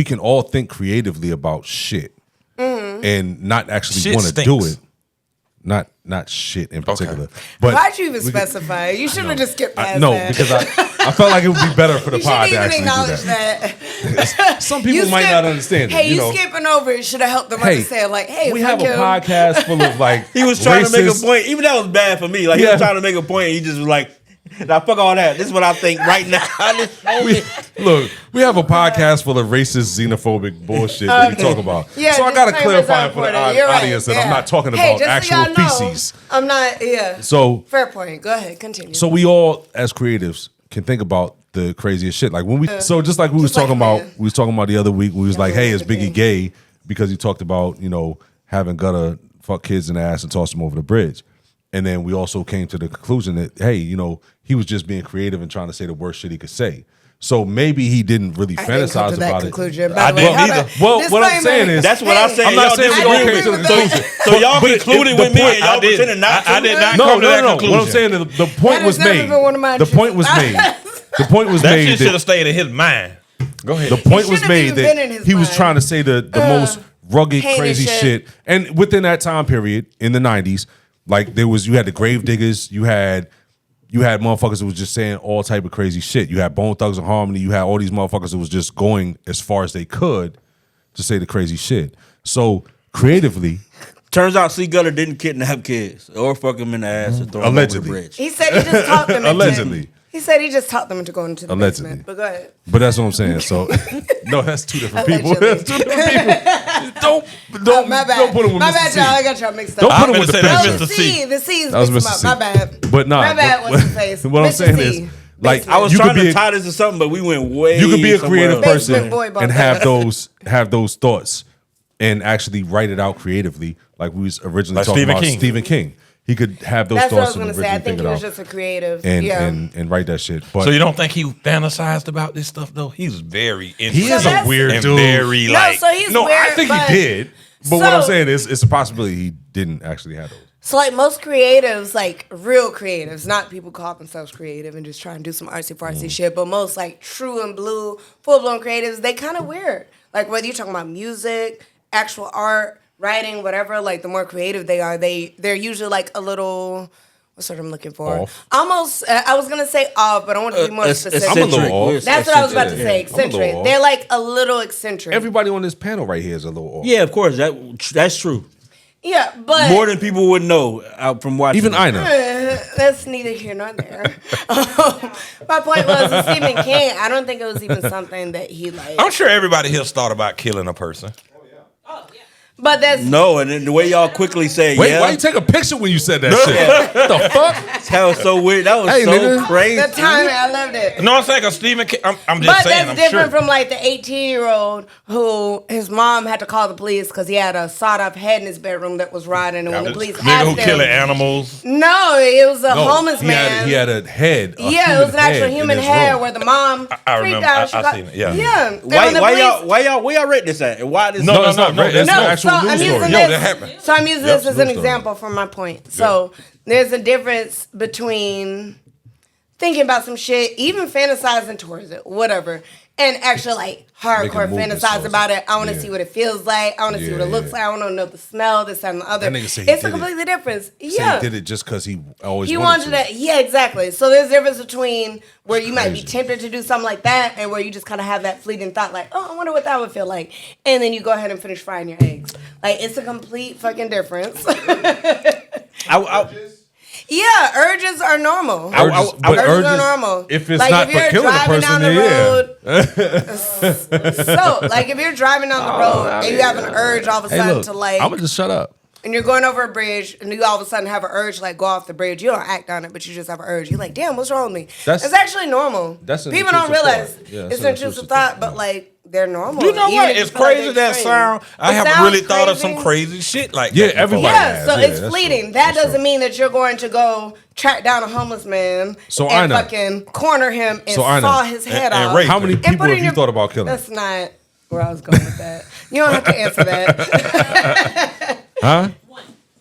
can all think creatively about shit, and not actually Shit want to do stinks. it. Not shit in particular. But Why'd you even we can- specify? You should have just skipped past No, that. because I felt like it would be better for the you pod shouldn't to even actually do acknowledge that. that. Some people You might skip- not understand it. Hey, you you know? skipping over it should have helped them understand. Like, hey, we fuck have a him. podcast full of like he was trying to make a racist- point. Even that was bad for me. Like he Yeah. was trying to make a point, and he just was like, "Now fuck all that. This is what I think right now." Look, we have a podcast full of racist, xenophobic bullshit that we talk about. Yeah, so I gotta disclaimers clarify are for the important. You're right, audience that yeah. I'm not talking Hey, about just so actual y'all know, feces. I'm not. Yeah. So Fair point. Go ahead. Continue. So we all, as creatives, can think about the craziest shit. Like when we, so just like we was just like talking about, man. we was talking about the other week. We was like, hey, is like a Biggie gay? Because he talked about having gutter fuck kids in the ass and toss them over the bridge. And then we also came to the conclusion that hey, he was just being creative and trying to say the worst shit he could say. So maybe he didn't really I didn't come fantasize to that about conclusion. it. By the way, didn't hold either. on. Well, what I'm Disclaimer. saying is- That's what I'm saying. I'm not Y'all saying we disagree all came with to me. the that. conclusion. So y'all But it- concluded the with me, point- and y'all pretending not to. I did not No, come to that no. conclusion. What I'm saying is the point That was has never made. been one of my The point was made. choices. The point was That made shit should have stayed in his mind. Go ahead. The point was should've made even been in that his he was mind. trying to say the most rugged, heinous crazy shit. And within that time period in the 90s, like you had the grave diggers, you had motherfuckers that was just saying all type of crazy shit. You had Bone Thugs and Harmony, you had all these motherfuckers that was just going as far as they could to say the crazy shit. So creatively, Turns out C Gutter didn't kidnap kids or fuck them in the ass and throw them over the Allegedly. bridge. He said he just talked them into Allegedly. He said he just taught them into going into the Allegedly. basement. But go ahead. But that's what I'm saying. So no, that's two different people. Allegedly. That's two different people. Don't My bad. don't put them with My Mr. bad, C. y'all. I got y'all mixed up. Don't put I'm them with gonna the say that's picture. Mr. C. The C is That was mixed Mr. them up. C. My bad. But nah, My bad. but- What's his face? what I'm Mr. saying C. is, like, I was you trying could be to a- tie this to something, but we went way. You could be a somewhere creative else. person Basement boy about and that. have those thoughts and actually write it out creatively, like we was originally Like talking Stephen about King. Stephen King. He could have those That's what I thoughts was and gonna say. I originally think think he it was out just a creative. and, yeah. and write that shit. But So you don't think he fantasized about this stuff though? He's very he interesting. is a that's- weird and dude. very No, like. so he's No, weird, I think but- he did. But what I'm So- saying is, it's a possibility he didn't actually have those. So like most creatives, like real creatives, not people call themselves creative and just try and do some artsy fartsy shit, but most like true and blue, full blown creatives, they kind of weird. Like whether you're talking about music, actual art, writing, whatever, like the more creative they are, they're usually like a little. What's what I'm looking for? Off. Almost. I was gonna say off, but I want to be more specific. I'm a little off. We're That's what I was about to eccentric. say. Yeah, I'm a little Eccentric. off. They're like a little eccentric. Everybody on this panel right here is a little off. Yeah, of course. That's true. Yeah, but More than people would know from watching. Even it. I know. That's neither here nor there. My point was with Stephen King. I don't think it was even something that he like. I'm sure everybody here's thought about killing a person. But that's No, and then the way y'all quickly say, Wait, yeah, why you take a picture when you said that shit? What the fuck? that was so weird. That was Hey, so nigga. crazy. the timing. I loved it. No, I'm saying 'cause Stephen King. I'm just But saying. that's I'm different sure. from like the 18-year-old who his mom had to call the police because he had a sawed-off head in his bedroom that was rotting, and when the police Nigga who asked killing him, animals. no, it was a No, homeless he man. Had, he had a head. Yeah, it was an actual human head room. where the mom I freaked remember. out. She I got- seen it, yeah. Yeah. And Why, when the police- why y'all rate this at? And why this? No, it's not. no, That's No, an actual so I'm news using story. Yo, this. that happened. So I'm using Yep, this as news an story. example for my point. So there's a difference between thinking about some shit, even fantasizing towards it, whatever, and actually like hardcore Making movements fantasize towards about it. it. I want to Yeah. see what it feels like. I want to see what it Yeah, looks yeah. like. I want to know the smell, this, that, and the other. That nigga said he It's a did it. completely difference. Say Yeah. he did it just because he always He wanted wanted to. that. Yeah, exactly. So there's a difference between where you might be Crazy. tempted to do something like that and where you just kind of have that fleeting thought like, oh, I wonder what that would feel like. And then you go ahead and finish frying your eggs. Like, it's a complete fucking difference. Yeah, urges are normal. Urges, but urges are urges, normal. if it's Like, not if for you're killing a driving person, down the then road, so like if you're driving down the road and you have an urge all of a Hey, sudden look, to like, I'm gonna just shut up. and you're going over a bridge and you all of a sudden have an urge to like go off the bridge. You don't act on it, but you just have an urge. You're like, damn, what's wrong with me? That's- It's actually normal. that's an People don't intrusive realize thought. Yeah, it's that's an an intrusive intrusive thought, thought, but yeah. like they're normal. You know even what? if you It's feel like crazy they're that extreme. sound. I It haven't sounds really thought of some crazy. crazy shit like Yeah, that. before. everybody Yeah, has. so Yeah, it's that's fleeting. true. That That's doesn't true. mean that you're going to go track down a homeless man So and I know. fucking corner him and So I know. saw his head And off. rape How many and people put it have in you your- thought about killing? That's not where I was going with that. You don't have to answer that. Huh?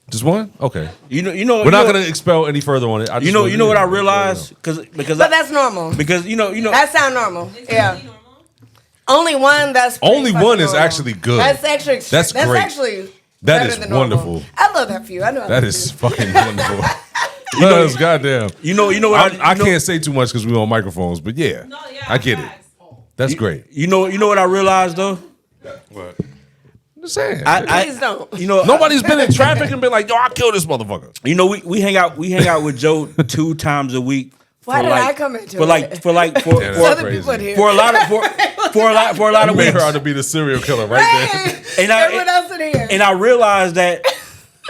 Just one? Okay. You know, We're not gonna expel any further on it. I just You know wanted- what I realized because But that's normal. because you know That sound normal. Yeah. Only one that's pretty Only fucking one is normal. actually good. That's actually That's great. actually That better is than normal. wonderful. I love that for you. I know I That love is you. fucking wonderful. Because goddamn. you know what I can't say too much because we're on microphones, but yeah, I get it. That's great. You know what I realized though. What? Just saying. Please don't. You know Nobody's been in traffic and been like, "Yo, I'll kill this motherfucker." You know we hang out with Joe 2 times a week. Why for did like- I come into for it? like for like for Damn, for, that's Other people in crazy. here. for a lot of for a lot of You made weeks. her out to be the serial killer right there. And I- Everyone else in here. And I realized that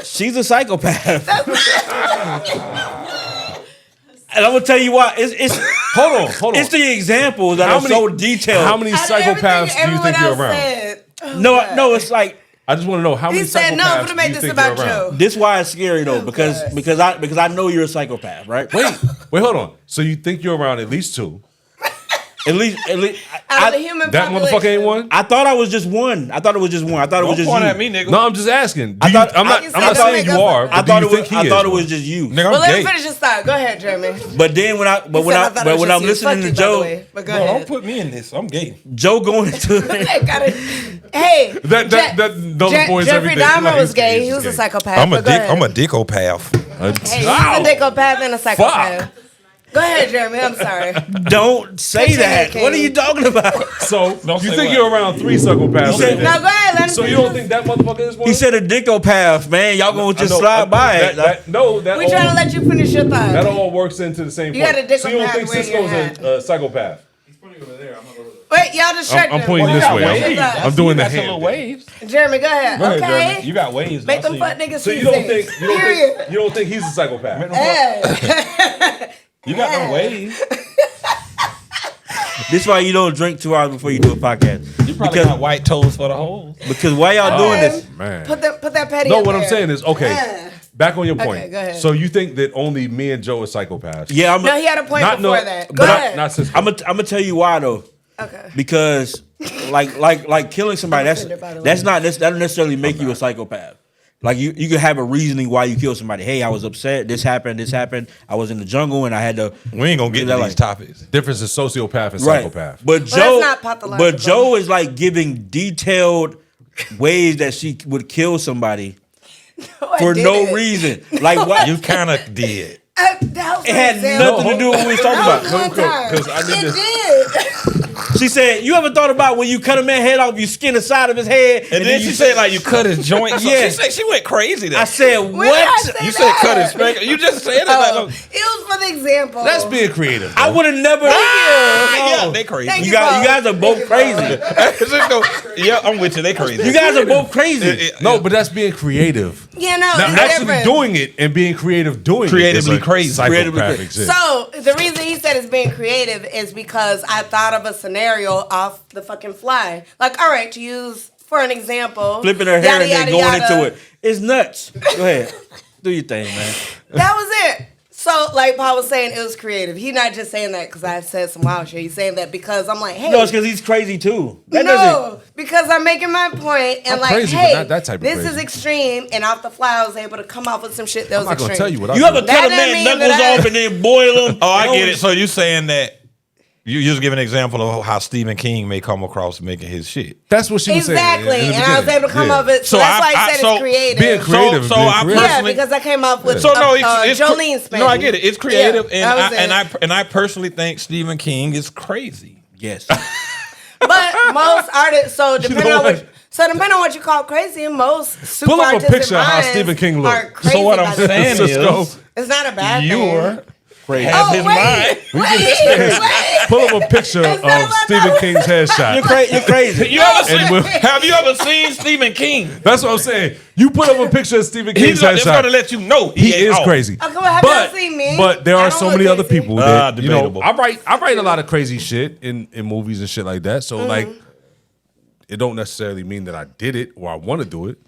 she's a psychopath. And I'm gonna tell you why. It's Hold on. it's the examples that How are many- so detailed. How many Out of everything psychopaths do you everyone think you're else around? said, No, it's like I just want to know how many He said, psychopaths no, I'm gonna do make you this think about you're around? Joe. this why it's scary though because God. because I know you're a psychopath, right? Wait, hold on. So you think you're around at least two? At least, Out of the human that population. motherfucker ain't one. I thought I was just one. I thought it was just you. Point at me, nigga. No, I'm just asking. I thought- I'm I- not saying you are. I But thought do it you was. think he I is thought it one? was just you. Nigga, Well, I'm let gay. me finish this thought. Go ahead, Jeremy. But then when I'm listening to Joe, but go No, don't ahead. put me in this. I'm gay. Joe going into Okay, got it. Hey, Those boys every Jeffrey day. Dahmer Like, was he's gay. he's He was a gay. psychopath. I'm a but go dick. ahead. I'm a dickopath. Hey, he's a dickopath and a psychopath. Go ahead, Jeremy. I'm sorry. don't say Continue, that. King. What are you talking about? So Don't you say think what? you're around 3 psychopaths? said- No, go ahead. Let him So you finish. don't think that motherfucker is one? He said a dickopath, man. Y'all gonna just slide by it. That We trying to let you finish your thought. that all works into the same You point. got a So you don't dickopath think wearing your hat. Cisco's a psychopath? Wait, y'all distracted. I'm pointing him. this way. Finish your thought. I'm doing the Got your little hand. waves. Jeremy, go ahead. Go ahead, Okay. Jeremy. You got waves. Make I them see fuck you. niggas So see you don't things. think Period. you don't think he's a psychopath? Make them fuck- Hey. You got them waves. This why you don't drink 2 hours before you do a podcast. You probably got white toes for the holes. Because why y'all doing this? Man. Put that patty No, up what I'm there. saying is, okay, Yeah. back on your point. Okay, go ahead. So you think that only me and Joe are psychopaths? Yeah, No, he had a point before that. Go but ahead. Not Cisco. I'm gonna tell you why though. Okay. Because like killing somebody, I'm offended by the that don't necessarily make you a psychopath. Like you can have a reasoning why you kill somebody. Hey, I was upset. This happened. I was in the jungle and I had to. We ain't gonna get to these topics. Difference is sociopath and Right. psychopath. But that's Joe, not pathological. but Joe is like giving detailed ways that she would kill somebody I for did no it. reason. Like what? You kind of did. That was It had an example. nothing to do with what we was talking That was about. one time. 'Cause I need It to- did. She said, "You ever thought about when you cut a man's head off, you skin the side of his head, And then she said like you cut his joints. Yeah. She said she went crazy there. I said, When did I "What?" say You said that? cut his finger. You just said it. Oh, Like, it was for the example. That's being creative. I would have never. yeah, they crazy. Thank You guys are both crazy. Yeah, I'm with you. They crazy. You guys are both crazy. No, but that's being creative. Yeah, no, Now, it's actually different. doing it and being creative doing Creatively it is a crazy. Creatively psychopathic crazy. shit. So the reason he said it's being creative is because I thought of a scenario off the fucking fly. Like, all right, to use for an example, Flipping her hair yada, and then yada, going yada. into it. It's nuts. Go ahead, do your thing, man. That was it. So, like Paul was saying, it was creative. He's not just saying that because I said some wild shit. He's saying that because I'm like, hey. No, it's because he's crazy too. That No, because I'm making my point and I'm like, crazy, but hey, not that type of this crazy. is extreme, and off the fly, I was able to come up with some shit that I'm was not gonna extreme. tell you what I You do. ever cut That a doesn't man's mean knuckles that I- off and then boil them? Oh, I get it. So you saying that you just give an example of how Stephen King may come across making his shit. That's what she was saying. Exactly, in the and I was beginning. able to come Yeah. up with. So So that's why I- I said so it's creative. Being creative. So being I creative. Yeah, personally- because I came up with So no, it's Jolene Spin. No, I get it. It's creative, Yeah, that was and I personally think Stephen King is crazy. Yes. But most artists, so depending know on what? depending on what you call crazy, most super Pull up a artistic picture of how minds Stephen King look. are crazy So what by I'm the saying way. Cisco. is, It's not a bad thing. you're Crazy. have Oh, his wait, mind. wait. Pull up a picture It's not of about Stephen that. King's headshot. You're crazy. You ever And we'll- have you ever seen Stephen King? That's what I'm saying. You put up a picture of Stephen King's He's just headshot. gonna let you know He ain't is off. crazy. Okay, well, have but, y'all seen me? but there I are don't so look many other crazy. people that you know. Debatable. I write a lot of crazy shit in movies and shit like that. So like, it don't necessarily mean that I did it or I want to do it.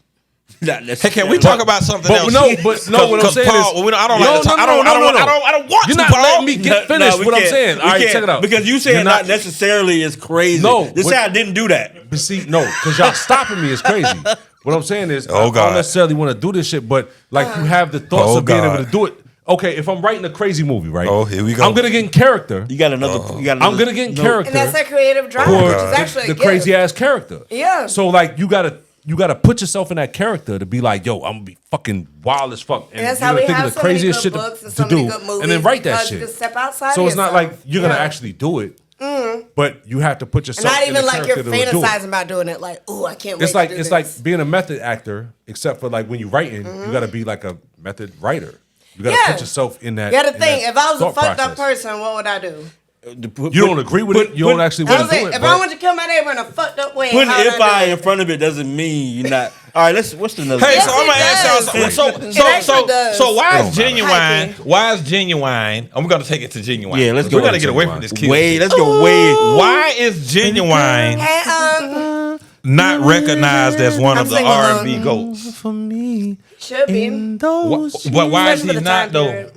Hey, can we talk about something But else? no, but no. What I'm saying Paul, is, we don't- I don't no, like to talk. no, I don't no, no, no. I don't want You're to, not Paul. letting me get finished. we What I'm can't. saying. We All right, can't. check it out. Because you said You're not necessarily is crazy. No, This what- guy didn't do that. But see, no, because y'all stopping me is crazy. What I'm saying is, Oh, I God. don't necessarily want to do this shit, but like you have the thoughts Oh, of being God. able to do it. Okay, if I'm writing a crazy movie, right? Oh, here we go. I'm gonna get in character. You got another. You got I'm another gonna get in no. character And that's a creative drive, for which is actually the a gift. crazy ass character. Yeah. So like you gotta put yourself in that character to be like, yo, I'm gonna be fucking wild as fuck. And that's you're how gonna we think of have the so many craziest good shit books and to so many do, good movies and then write that because shit. you can step outside So of it's not yourself. like you're gonna Yeah. actually do it, but you have to put And yourself. not in even the like you're character to do it. fantasizing about doing it. Like, ooh, I can't wait. It's like to do it's this. like being a method actor, except for like when you're writing, you got to be like a method writer. You got to Yeah. put yourself in that. You gotta in think. that If I was a thought fucked up process. person, what would I do? You don't agree with it. You don't actually I want was to do like, it. if but I want to kill my neighbor in a fucked up way, Putting how would if I I do in it? front of it doesn't mean you're not. All right, what's the another? Hey, Yes, so I'm it gonna ask y'all does. something. It actually does. So why is It don't Ginuwine? matter. Why is Ginuwine? I'm gonna take it to Ginuwine. Yeah, let's go We gotta to get away Ginuwine. from this kill. Way, shit. let's go way. Why is Ginuwine Hey, not recognized as one of the I'm singing R&B along. goats? for me, should be. But why is Especially he for the not time though? period.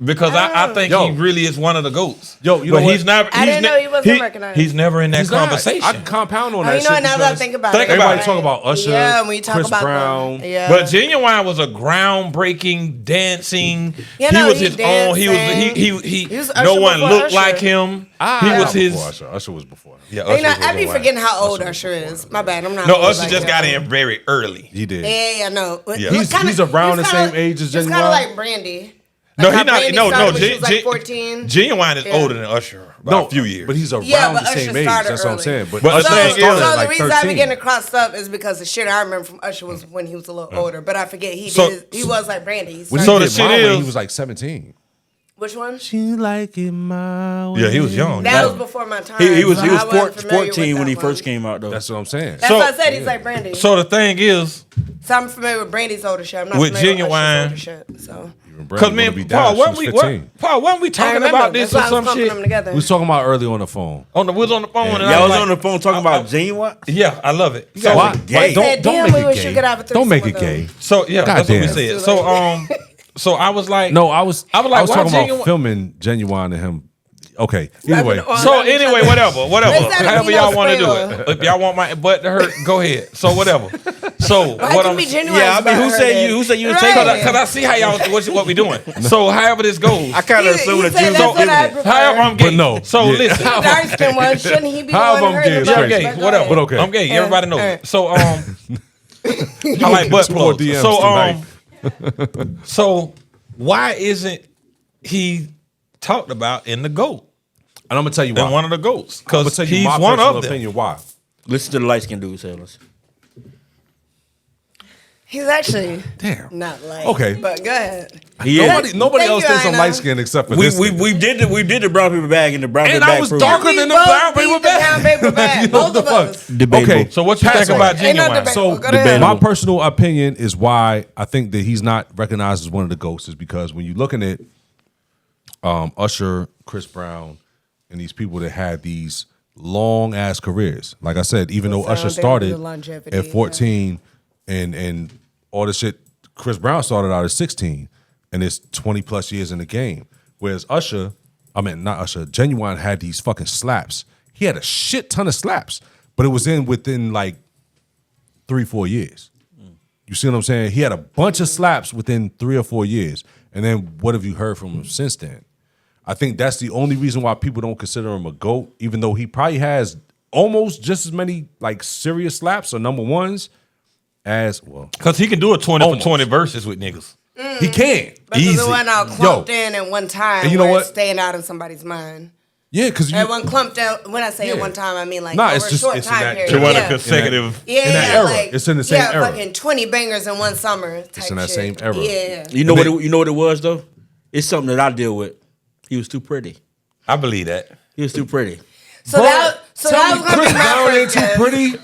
Because I think he really is one of the GOATs. Yo, you know but what? he's never. I didn't know he wasn't recognized. He's never in that He's not. conversation. I can compound on that. You know, shit now that I because think about Think it, about everybody it. talk about Usher, Yeah, when you talk Chris about Brown. yeah. But Ginuwine was a groundbreaking dancing. You He know, was he his own. He was dancing. he was Usher no one before looked Usher. like him. He was his. Usher. Usher was before him. Yeah, You know, Usher was I be the forgetting one. how old Usher was Usher before is. him. My bad, I'm not. No, old Usher like just that. got in very early. He did. Yeah, I know. Yeah. He's around the same age as He's kind Ginuwine. of like Brandy. No, Like he how not. Brandy No, started no. when she was like 14. Ginuwine is Yeah. older than Usher by a few years. but he's around Yeah, but the same Usher age. started That's what I'm early. saying. But But Usher the thing started is- at So like the reason I be 13. getting it crossed up is because the shit I remember from Usher was when he was a little older. But I forget he So- he was like Brandy. He When he So started- the did shit My Way, is- he was like 17. which one? She like it my way. Yeah, he was young. That was before my time. He was so I wasn't familiar 14 with when he that first one. came out though. That's what I'm saying. That's So- what I said. He's like Brandy. So the thing is, So I'm familiar with Brandy's older shit. I'm not With familiar with Ginuwine- Usher's older shit. So because man, Paul, wasn't we talking remember, about this or that's why I some was clumping shit? them together. We was talking about earlier on the phone. We was on the phone. And Y'all I was like, on the phone talking about Ginuwine. Yeah, I love it. guys So, are gay. They said, Don't damn, make we it wish gay. you could have a Don't make it threesome gay. with so yeah, that's what we Goddamn. said. So I was like, No, I was like, talking why about Ginuwine- filming Ginuwine and him. Okay. Anyway, So anyway, whatever. Let's have However a y'all want to do spoiler. it. If y'all want my butt to hurt, go ahead. So whatever. So Why what can I'm be genuine? Yeah, I mean, who said you was taking Right. that? because I see how y'all what we doing. So however this goes. I kind of assumed that you was that's what I giving it. prefer. However I'm gay. But no. So Yeah. listen. The dark skin one, shouldn't he be However going I'm to gay hurt is the Yeah, I'm crazy. gay. dark skin? Whatever. But okay. I'm gay. Everybody knows. uh. So I like butt Some more plugs. DMs So tonight. so why isn't he talked about in the GOAT? And I'm gonna tell you In why. one of the GOATs. I'm gonna Because tell you he's my one personal of them. opinion. Why? Listen to the light skinned dude, Sellers. He's actually Damn. not like. Okay. But go ahead. He is. Nobody Thank else you, thinks I'm Ina. light skinned except for We this. we did the brown paper bag and the brown And paper I bag. was program. darker We than the both brown beat paper the bag. brown paper bag. You know Both the of fuck? us. Debatable. Okay. So what you think about Ain't no Ginuwine? debate. So Go ahead. Debatable. my personal opinion is why I think that he's not recognized as one of the GOATs is because when you're looking at Usher, Chris Brown, and these people that had these long ass careers. Like I said, even though Sound Usher there started with the longevity, at 14 and all the shit, Chris Brown started out at 16 and it's 20 plus years in the game. Whereas Ginuwine had these fucking slaps. He had a shit ton of slaps, but it was within like 3-4 years. You see what I'm saying? He had a bunch of slaps within 3 or 4 years. And then what have you heard from him since then? I think that's the only reason why people don't consider him a GOAT, even though he probably has almost just as many like serious slaps or number ones as, well, Because he can do a 20 Almost. for 20 verses with niggas. he can. Because Easy. it went out clumped in at one time. And you know where what? It's staying out in somebody's mind. Yeah, because It wasn't clumped out. When I say at Yeah. one time, I mean like Nah, over it's a just- short it's in time that- period. To run yeah. a consecutive. Yeah, in that yeah, era. like, It's in the same yeah, era. fucking 20 bangers in one summer. Type in that shit. same era. Yeah. You know And what? You know what it was though. It's something that I deal with. He was too pretty. I believe that. He was too pretty. So that was gonna Chris be my Brown ain't first too guess. pretty.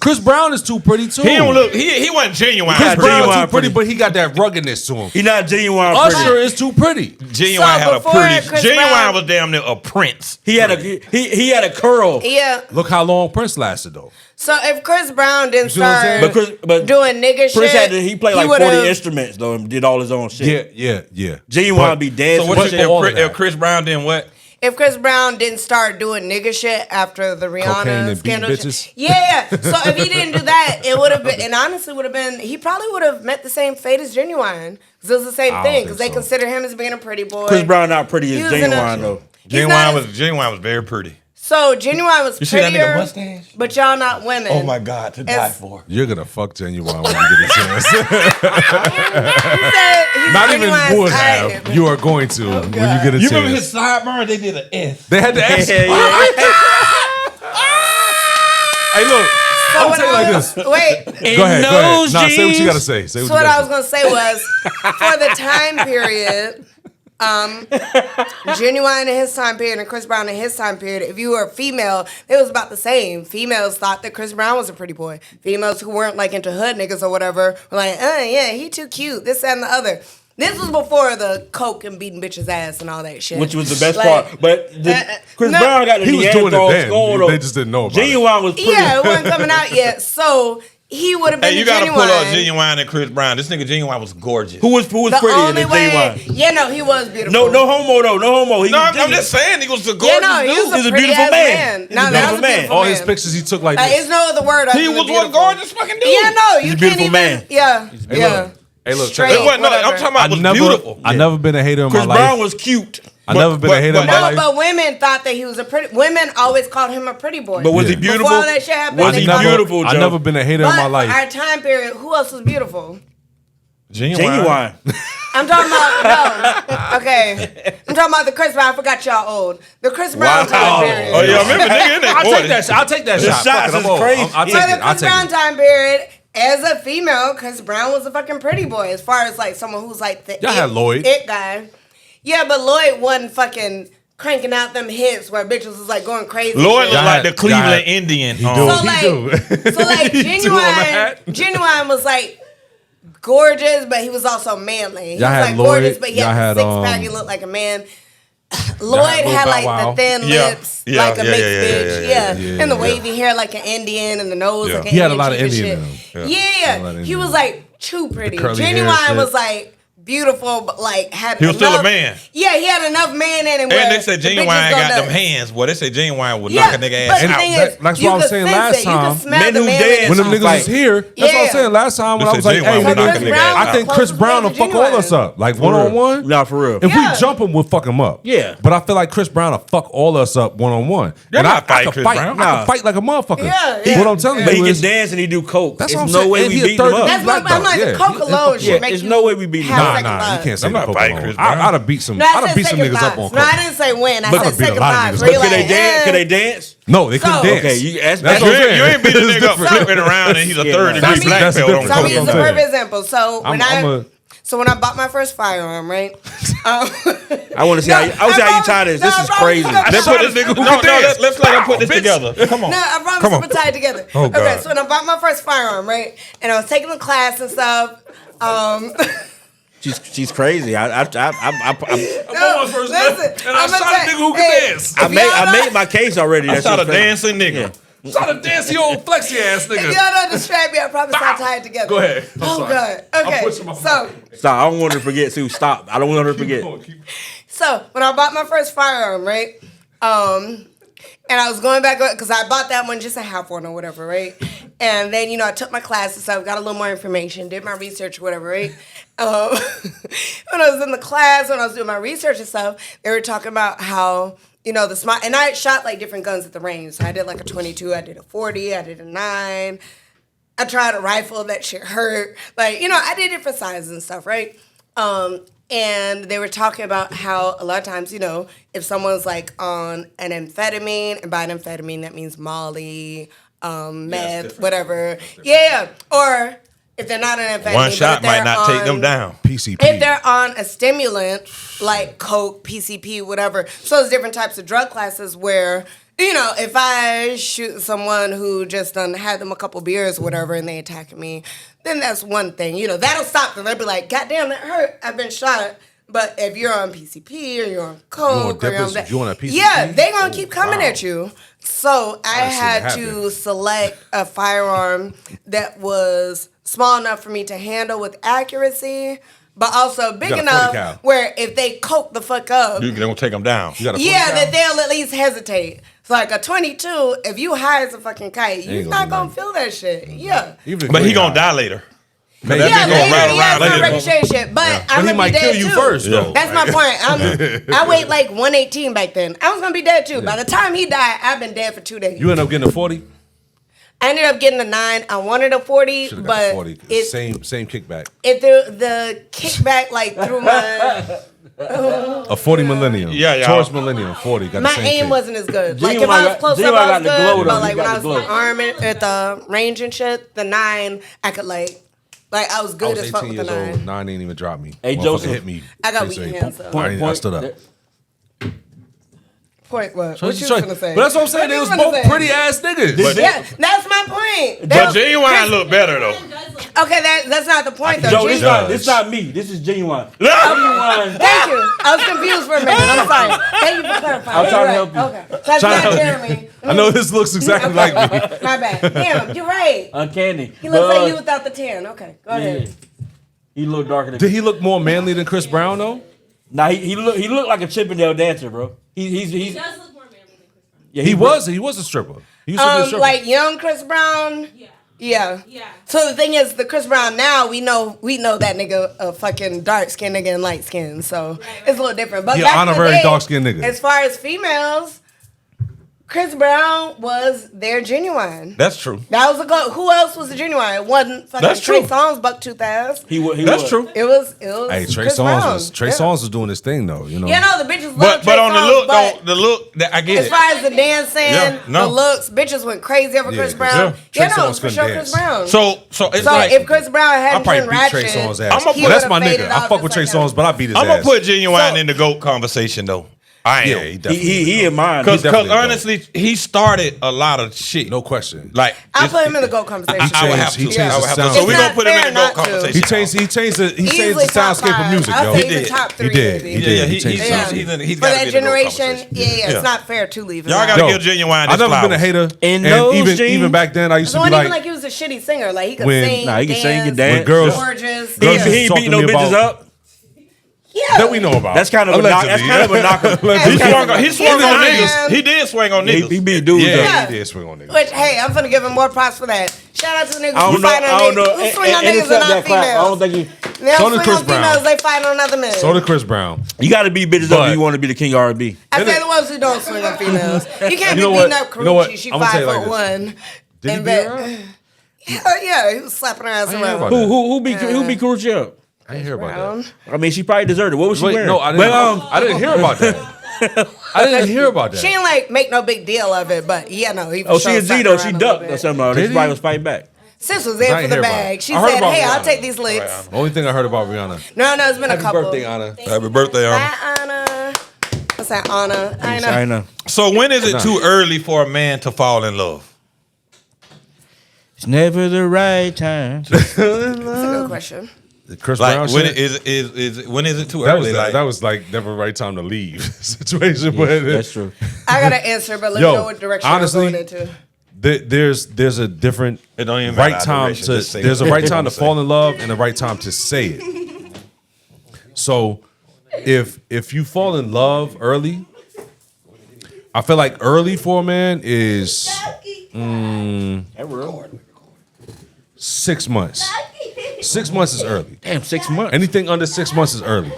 Chris Brown is too pretty too. He don't look. He wasn't genuine. Chris Not Brown Ginuwine too pretty, pretty. but he got that ruggedness to him. He not genuine Usher pretty. is too pretty. Genuine So had a before pretty. Chris Genuine Brown- was damn near a prince. He had a he had a curl. Yeah. Look how long Prince lasted though. So if Chris Brown didn't see what I'm start saying? But doing nigga Chris shit, had to, he played like 40 would've- instruments though and did all his own shit. Yeah. Genuine But- be dancing. So what and you shit. all of think? that. If Chris Brown didn't what? If Chris Brown didn't start doing nigga shit after the Cocaine Rihanna and beating scandal, bitches? yeah. So if he didn't do that, it would have been, and honestly, would have been. He probably would have met the same fate as Ginuwine because it was the same I don't thing. think Because they so. consider him as being a pretty boy. Chris Brown not pretty He as was in a- Genuine though. He's not as- Genuine was very pretty. So Ginuwine was You see that prettier, nigga mustache? but y'all not women. Oh my God, to die It's- for. You're gonna fuck Genuine when you get a chance. He said he's Not even Ginuwine's would type. have. You are going to when you get a You chance. remember his sideburns? They did an S. They had to ask. Yeah, yeah. Hey, look. So I'm what saying I like was- this. Wait. Go ahead. those Nah, say what you jeans. gotta say. Say what So you what I was gotta say. gonna say was, for the time period, Ginuwine in his time period and Chris Brown in his time period, if you were a female, it was about the same. Females thought that Chris Brown was a pretty boy. Females who weren't like into hood niggas or whatever were like, yeah, he too cute, this, that, and the other. This was before the coke and beating bitches' ass and all that shit. Which was the best Like, part. But Chris no, Brown got the He was doing it Neanderthal then. skull They though. just didn't know about it. Genuine was pretty. Yeah, it wasn't coming out yet. So he would have been Hey, you gotta pull up Ginuwine and Chris Brown. This nigga Ginuwine was gorgeous. Who was pretty in the Ginuwine? Yeah, no, he was beautiful. No homo though. No homo. I'm just saying he was a gorgeous Yeah, no, he was dude. a, He's a pretty beautiful ass man. man. He's a beautiful man. All his pictures he took like this. There's no other word. He was one gorgeous fucking dude. Yeah, no, He's you a can't beautiful even. man. Yeah, Hey, yeah. look. Hey, look. Straight. Check it out. I'm talking about was beautiful. I never been a hater in my Chris life. Brown was cute. I never been a hater in my No, life. but women thought that he was a pretty. Women always called him a pretty boy. But was he Yeah. beautiful? Before all that shit happened, Was they he called him- beautiful, Joe? I never been a hater in my But life. our time period, who else was beautiful? Ginuwine. I'm talking about no. Okay, I'm talking about the Chris Brown. I forgot y'all old. The Chris Brown time period. Oh yeah, remember nigga in I'll take that. that. I'll take that shot. Fuck it, I'm old. Crazy. I'll take So it. the I'll Chris take Brown it. time period, as a female, Chris Brown was a fucking pretty boy. As far as like someone who's like the Y'all had Lloyd. it guy. Yeah, but Lloyd wasn't fucking cranking out them hits where bitches was like going crazy. Lloyd Shit. looked like the Cleveland had- Indian. He So do. like He do on the hat. Ginuwine was like gorgeous, but he was also manly. He Y'all was had like Lloyd, gorgeous, but he y'all had had, a six pack. He looked like a man. Lloyd Lil had Bow like Wow. the thin Yeah. lips, Yeah, like a yeah, mixed yeah, bitch, yeah, yeah, and the yeah. wavy hair like an Indian, and the nose Yeah. like an He had a Indian lot of chick and Indian shit. in him. Yeah, A lot of he Indian. was like too pretty. curly hair Genuine shit. was like beautiful, but like had He was still a enough- man. Yeah, he had enough man in him. And where they said the bitches Ginuwine go got them nuts. hands. Boy, they said Ginuwine would Yeah, knock a nigga but ass the out. thing That- is, that's you what I was could saying sense last it. You time. could smell Men the who man dance in When them him. niggas was here, that's what I was Yeah. saying last time when They I was said like, Ginuwine hey, would knock a nigga, nigga ass I think out. Chris Brown will fuck all us up. Like one on one. Nah, for real. If Yeah. we jump him, we'll fuck him up. Yeah. But I feel like Chris Brown will fuck all us up one on one. You're And not I fighting could Chris fight. Brown. I Nah. can fight like a motherfucker. Yeah. What I'm telling But he you can is, dance and he do coke. That's There's what I'm no saying. way And we he a beat him third up. degree That's black what I'm belt. like. Yeah. The coke alone should Yeah, make there's you no way we beat him have up. second Nah, you thoughts. can't say I'm not coke fighting alone. Chris Brown. I'd have beat some. No, I'd I have said beat some second niggas up on thoughts. coke. No, I didn't say win. I But I said beat a second lot of thoughts. niggas. Where you But could they like, dance? eh. Could they dance? No, they couldn't So- dance. Okay, you ask That's that. what I'm You saying. ain't beat a It's nigga up different. flipping around and he's a Yeah, third nah. degree black That's belt on different. So I'm coke. gonna use a I'm saying. perfect example. So when I bought my first firearm, right? I want to see how you tie this. This is crazy. Let's put this nigga. Let's let him put this together. Come on. No, I promise Come I'm on. gonna tie it together. Oh, Okay, God. so when I bought my first firearm, right, and I was taking the class and stuff. She's crazy. No, listen, and I I'ma shot a tell- nigga who can hey, dance. if y'all I don't- made my case already. I That shot a shit's crazy. dancing nigga. Shot a dancey old flexy ass If nigga. y'all don't distract me, I promise I'll tie it together. Go ahead. I'm Oh sorry. God. I'm Okay. pushing my So Stop. I don't want her to forget too. Stop. I don't want her to forget. So when I bought my first firearm, right? And I was going back because I bought that one just a half one or whatever, right? And then I took my classes, so I got a little more information, did my research or whatever, right? When I was in the class, when I was doing my research and stuff, they were talking about how the smart. And I had shot like different guns at the range. So I did like a 22, I did a 40, I did a 9. I tried a rifle, that shit hurt. Like I did different sizes and stuff, right? And they were talking about how a lot of times, if someone's like on an amphetamine, and by an amphetamine that means Molly, meth, whatever. Yeah. Or if they're not an amphetamine, One but shot if they're might not take them on- down. PCP. If they're on a stimulant like coke, PCP, whatever. So there's different types of drug classes where if I shoot someone who just done had them a couple beers or whatever and they attack me, then that's one thing. That'll stop them. They'll be like, God damn, that hurt. I've been shot. But if you're on PCP or you're on coke or you're on that, you on a PCP? yeah, they're going to keep coming wow. at you. So I seen it had to happen. select a firearm that was small enough for me to handle with accuracy, but also big got a 40 enough cal. where if they coke the fuck up, They're gonna take them down. You got a 40 yeah, cal? that they'll at least hesitate. It's like a 22, if you high as a fucking kite, you're ain't not gonna gonna do feel that shit. Yeah. Even if But you he gonna ain't die later. Maybe. Yeah, gonna later, ride yeah, around it's not later. registration, but I'm But he gonna might be kill dead you too. first, though. That's my point. I weighed like 118 back then. I was gonna be dead too. By the time he died, I've been dead for 2 days. You end up getting a 40? I ended up getting a 9. I wanted a 40, Should have got but a 40. it Same kickback. the kickback like through my A 40 Millennium. Yeah. Taurus Millennium 40. Got the my same aim kick. wasn't as good. Like if Genuine I was got- close up, Genuine I got was the good. glow, though. But He like when got I was the glow. arming at the range and shit, the 9 I could like I was I good was as fuck 18 with the years 9. old. 9 ain't even dropped me. Hey, Motherfucker Joseph. hit me. I got They weak say, hands, boom, so. I stood up. Point what? So What it's you just- gonna say? But that's what I'm saying. What They you was finna both say? pretty ass niggas. But- Yeah, that's my point. But Ginuwine look better though. Does Okay, that's not the point though. Joe, this Genuine. not me. This is Ginuwine. Ginuwine. Thank you. I was confused for a minute. I'm sorry. Thank you for clarifying. I'm trying to You're help you. right. Okay. So that's Trying to not help Jeremy. I know this looks exactly like me. My bad. Damn, you're right. Uncanny. He looks like you without the tan. Okay, go ahead. He look darker than Did he look more manly than Chris Brown though? Nah, he looked like a Chippendale dancer, bro. He does look more manly than Chris Brown. yeah, He was a stripper. He used to be a stripper. Like young Chris Brown. Yeah. So the thing is, the Chris Brown now we know that nigga a fucking dark skinned nigga and light skinned, so it's a little different. But He back an in the honorary day, dark skinned nigga. As far as females, Chris Brown was their Genuine. That's true. That was a go. Who else was the Genuine? It wasn't fucking That's Trey true. Songz, Buck-tooth ass. That's true. It was. Hey, Trey Chris Brown. Songz was doing his thing though. You know. Yeah, no, the bitches love But Trey on the Songz, look, but though, the look, I get as it. far as the dancing, Yeah, no. the looks, bitches went crazy over Chris Brown. yeah. Yeah, Trey no, Songz for couldn't sure, dance. Chris Brown. So it's So like if Chris Brown I hadn't probably turned beat Trey ratchet, Songz ass. I'ma he put- That's my would've faded nigga. I off fuck with just Trey like Songz, but I beat his I'm ass. gonna put Genuine So- in the GOAT conversation though. I am. Yeah, he definitely. he in mine. Because definitely honestly, he started a lot of shit. No question. Like I'll it's- put him in the GOAT conversation. I would have to. He changed I would the have to. sound. So we It's gonna not put him in fair the GOAT not to. conversation. He changed the Easily soundscape top of five. music, I'll yo. say He even did. top three, He did. maybe. He did. Yeah, He changed Yeah. the sound. he's For got to that be in the GOAT generation, conversation. yeah, it's not fair to leave him Y'all out. gotta Yo, give Genuine. I've his never been a flowers. hater, In and those even jeans? back then, I used It to be wasn't even like, like he was a shitty singer. Like he could When- sing, Nah, he could sing and dance, dance. when girls, gorgeous. girls yeah. He ain't talking beating no to me bitches about- up. Yeah. that we know about. That's kind of a knock. That's kind of a knock. He swung on Allegedly. niggas. He did swing on niggas. He beat dudes Yeah, up. he did swing on niggas. Which, hey, I'm gonna give him more props for that. Shout out to the niggas I who don't know. fight on I don't know. niggas. Who swing on And niggas it's and not not that clap. I don't females. think you. They So don't did swing Chris on Brown. females, they fight on other men. So did Chris Brown. You got to beat bitches up if you want to be the king of R&B. I say the ones who don't swing on females. You can't You know be what? beating up You know what? Karuchi. She I'm gonna tell you like 5'1". Did he And beat bet- her? Yeah, he was slapping her ass I ain't hear around. about that. Who beat Karuchi up? I didn't hear about Brown. that. I mean, she probably deserved it. What was she Wait, wearing? no, I didn't hear about that. I didn't hear about that. She didn't like make no big deal of it, but yeah, no. He Oh, for she sure a Z slapped though. her She around a ducked little or bit. something. Did She he? probably was fighting back. Sis was I in ain't for hear the about bag. it. She I heard said, about "Hey, I'll Rihanna. take these licks." The only thing I heard about Rihanna. No, it's been a Happy couple. birthday, Anna. Happy birthday, Anna. Bye, Anna. What's that, Anna? I know. I know. So when is it too early for a man to fall in love? It's never the right time. That's a good question. The Chris Like Brown when shit. when is it too That early? was like never the right time to leave situation. But That's true. I got to answer, but let Yo, me know what direction honestly, I'm going into. there's a different It don't even matter right our time direction, to just say there's a what right you time to wanna say. fall in love and a right time to say it. So if you fall in love early, I feel like early for a man is 6 months. 6 months is early. Damn, 6 months. Anything under 6 months is early.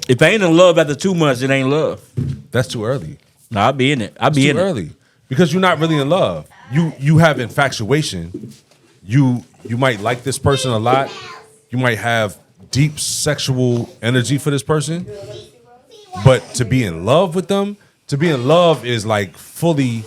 If I ain't in love after 2 months, it ain't love. That's too early. No, I'll be in it. I'll be Too in it. early because you're not really in love. You have infatuation. You might like this person a lot. You might have deep sexual energy for this person, but to be in love with them, to be in love is like fully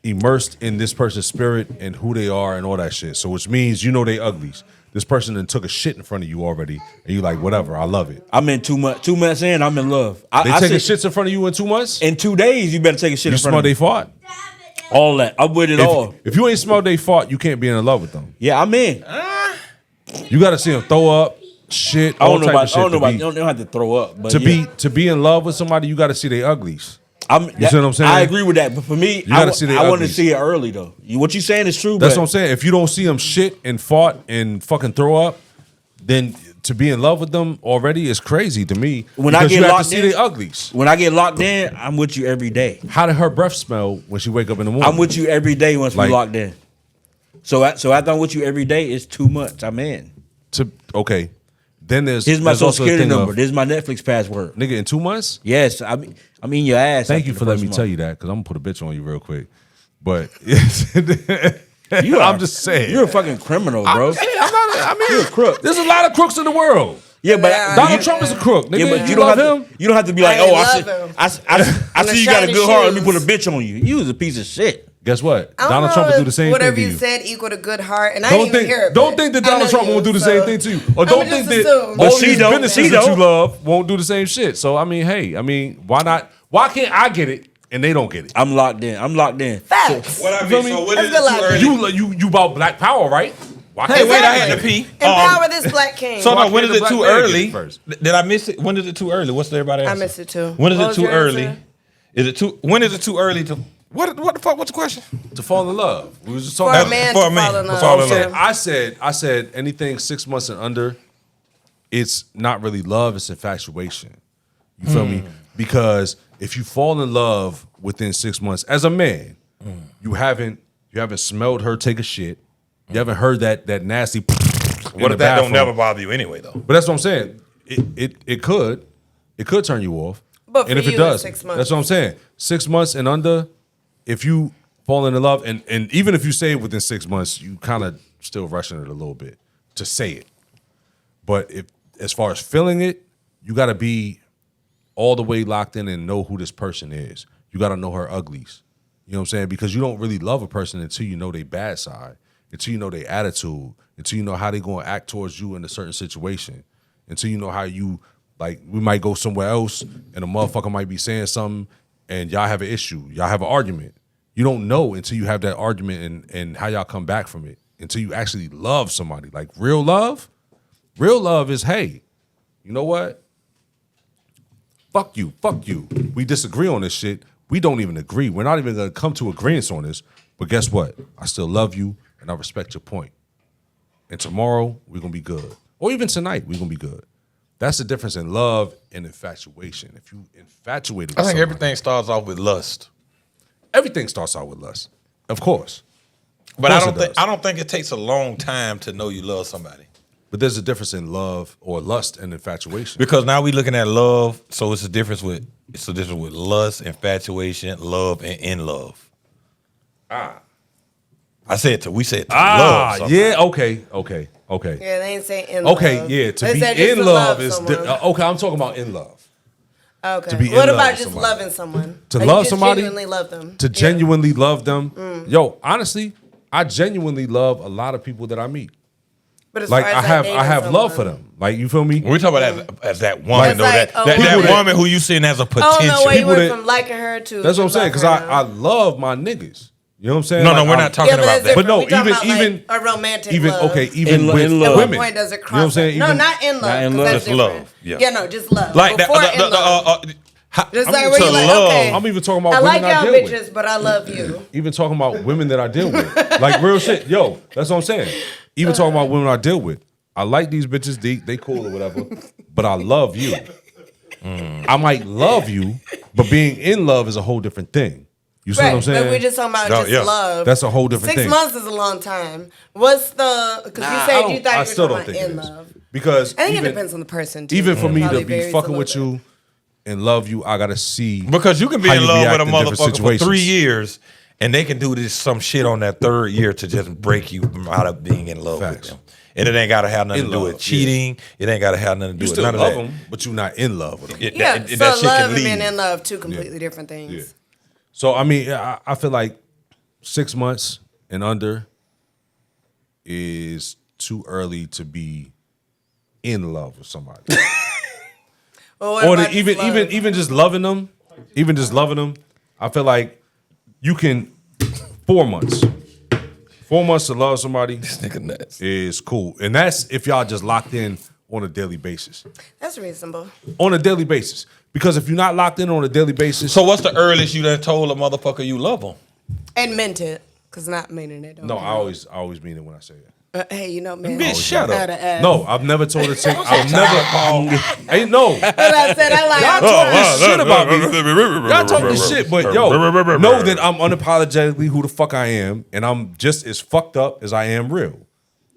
immersed in this person's spirit and who they are and all that shit. So which means you know they uglies. This person then took a shit in front of you already, and you like whatever. I love it. I'm in 2 months. 2 months in, I'm in love. They I taking said, shits in front of you in 2 months. in 2 days, you better take a shit You in front smell of me. they fart. All that. I'm with it all. If you ain't smelled they fart, you can't be in love with them. Yeah, I'm in. You got to see them throw up, shit, I all don't know type about. of shit. I don't know about. to You don't have to throw up, but be, to be in love with somebody, you got to see they uglies. I'm, see what I'm saying? I agree with that, but for me, gotta see the I want to uglies. see it early though. What you saying is true. That's but what I'm saying. If you don't see them shit and fart and fucking throw up, then to be in love with them already is crazy to me. When I because get you have to locked see in- they uglies. When I get locked in, I'm with you every day. How did her breath smell when she wake up in the morning? I'm with you every day once Like- we locked in. So after I'm with you every day, it's 2 months. I'm in. Okay. Then there's Here's my there's social also the security thing number. of, This is my Netflix password. nigga, in 2 months. Yes, I'm in your ass. Thank after you the for letting me first tell month. you that because I'm gonna put a bitch on you real quick. But You I'm are- just saying. You're a fucking criminal, bro. I mean, You're a crook. There's a lot of crooks in the world. Yeah, but Yeah. Donald Trump is a crook. Nigga, yeah, but you don't love have him. to. You don't have to be like, I oh, love him. I see you got a shiny good heart. Let me shoes. put a bitch on you. You was a piece of shit. Guess what? I don't Donald know Trump will do if the same whatever thing to you you. said equaled a good heart, and I Don't didn't even think, hear it. don't think that I know Donald Trump you, won't do the so- same thing to you, or I'ma don't just think that assume. all But she these don't. businesses She that you don't. love won't do the same shit. So I mean, hey, I mean, why not? Why can't I get it and they don't get it? I'm locked in. I'm locked in. Facts. What I feel mean, me? so when That's is it good too logic. early? You about Black Power, right? Why Hey, can't wait, I had to pee. Empower this black king. So Why no, when can't is the it too black man get early? it first? Did I miss it? When is it too early? What's everybody answer? I missed it too. When is What it was too your early? answer? Is it too? When is it too early to? What the fuck? What's the question? To fall in love. We was just For talking a man for to a man. fall in love. Fall in Yeah. love. I said anything 6 months and under, it's not really love, it's infatuation. You feel me? Because if you fall in love within 6 months, as a man, you haven't smelled her take a shit. You haven't heard that nasty. What if that don't never bother you anyway, though? But that's what I'm saying. It could turn you off. But for and if you, it does, it's 6 months. that's what I'm saying. 6 months and under, if you fall in love, and even if you say it within 6 months, you kind of still rushing it a little bit to say it. But if as far as feeling it, you got to be all the way locked in and know who this person is. You got to know her uglies. You know what I'm saying? Because you don't really love a person until you know their bad side, until you know their attitude, until you know how they going to act towards you in a certain situation, until you know how you, like, we might go somewhere else and a motherfucker might be saying something and y'all have an issue, y'all have an argument. You don't know until you have that argument and how y'all come back from it, until you actually love somebody. Like real love is, hey, you know what? Fuck you. We disagree on this shit. We don't even agree. We're not even gonna come to agreements on this. But guess what? I still love you and I respect your point. And tomorrow we're gonna be good. Or even tonight, we're gonna be good. That's the difference in love and infatuation. If you infatuated with I think somebody, everything starts off with lust. everything starts out with lust. Of course. But Of I course don't it think does. I don't think it takes a long time to know you love somebody. But there's a difference in love or lust and infatuation. Because now we looking at love, so it's a difference with lust, infatuation, love, and in love. We said to love somebody. Yeah, okay. Yeah, they ain't say in love. Okay, yeah, to They said be just in to love is someone. okay. I'm talking about in love. Okay. to be in what love about with just somebody. loving someone? To Like, love you just somebody, genuinely love them. To Yeah. genuinely love them. Yo, honestly, I genuinely love a lot of people that I meet. But as Like far as I dating have love for someone- them. Like you feel me? We're talking about as that woman, It's though. like, that oh, that wow. woman who you seeing as a Oh potential. no, wait, you People went that- from liking her to That's what I'm saying. love Because her I now. love my niggas. You know what I'm saying? No, Like, we're not talking Yeah, but about that's that. But no, different. We talking even about, like, a romantic even love. okay, even In with love. At what women. point does it You know cross? what I'm saying? No, Even- not in love. Not in 'cause love. that's Just love. different. Yeah. Yeah, no, just love. Like that. Before in love. Just like where to you like, love. okay, I'm even talking about I like women I y'all deal with. bitches, but I love you. Even talking about women that I deal with. Like real shit. Yo, that's what I'm saying. Even talking about women I deal with. I like these bitches, they cool or whatever, but I love you. I might love you, but being in love is a whole different thing. You see what I'm Right, saying? but we're just talking about No, just yeah. love. That's a whole different 6 thing. months is a long time. What's the? Because Nah, you I said don't- you thought I you still were don't talking think about it in is. love. Because I think even, it depends on the person too. even for me Probably to be varies a fucking little with bit. you and love you, I gotta see Because you can be how in you love react with a in different motherfucker for situations. 3 years, and they can do this some shit on that third year to just break you out of being in love Facts. with them. And it ain't got to have nothing In to do love, with cheating. It ain't got to have nothing to do You with still none love of that. them, but you're not in love with them. Yeah, that so shit love can and being leave. in love, two completely different things. Yeah. So I mean, I feel like 6 months and under is too early to be in love with somebody. Well, what Or about to just love? even just loving them, I feel like you can 4 months. 4 months to love somebody This nigga nuts. is cool. And that's if y'all just locked in on a daily basis. That's reasonable. On a daily basis. Because if you're not locked in on a daily basis, So what's the earliest you done told a motherfucker you love them? And meant it, because not meaning it. Don't no, count. I always mean it when I say it. Hey, you know, man. Bitch, shut up. Gotta ask. No, I've never told her to take. I've never. Ain't no. But I said I like. Y'all talking shit about me. Y'all talking shit, but yo, know that I'm unapologetically who the fuck I am, and I'm just as fucked up as I am real.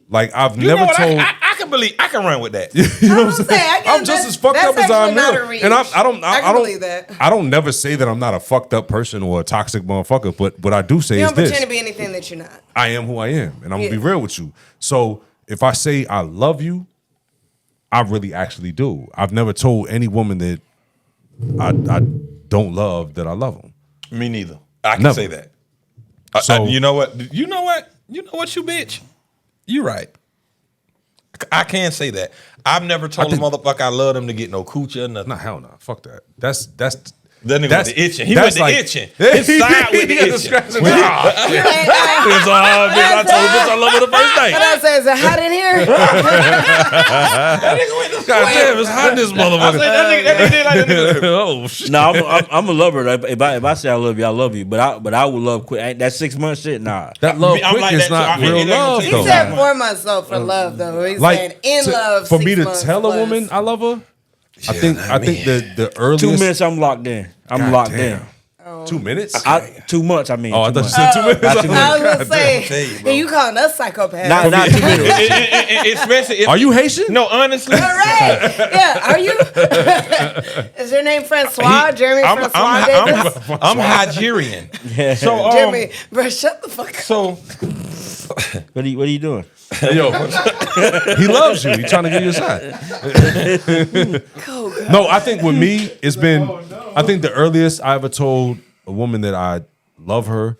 Like I've You know never what? told. I can run with that. You know what I'm saying? I saying? can- I'm just that's- as fucked that's up as I'm actually not a real, reach. and I I can believe that. don't never say that I'm not a fucked up person or a toxic motherfucker. But what I do say You is don't pretend this: to be anything that you're not. I am who I am, and I'm gonna be Yeah. real with you. So if I say I love you, I really actually do. I've never told any woman that I don't love that I love them. Me neither. I can Never. say that. So- You know what? You bitch. You right. I can say that. I've never told a motherfucker I love them to get no coochie or nothing. Nah, hell no. Fuck that. That's That nigga That's- went to itching. He that's went to like- itching. His side went to He got the itching. scratching. It's all bitch. I told bitch I love her the first What night. I say? Is it hot in here? God damn, it's hot in this I motherfucker. said, that nigga did like that nigga. Oh shit. No, I'm a lover. If I say I love you, I love you. But I would love quick. That 6 month shit, nah. That love I'm quick like is that too. not I mean, real it ain't love gonna He take though. said 4 months though for love though. He's saying in to- love. for me 6 to months tell a plus. woman I love her. I think the 2 earliest minutes, I'm locked in. I'm locked in. 2 minutes. 2 months, I mean. Oh, I 2 thought you months. said 2 minutes. Not 2 minutes. I was gonna say, tell you, bro. and you calling us psychopaths? Not 2 minutes. Especially if Are you Haitian? No, honestly. All right. Yeah. Are you? Is your name Francois? Jeremy Francois Davis? I'm Nigerian. So Jeremy, bro, shut the fuck up. so What are you doing? Yo, he loves you. He's trying to give you a shot. Go, girl. No, I think with me, it's been. I think the earliest I ever told a woman that I love her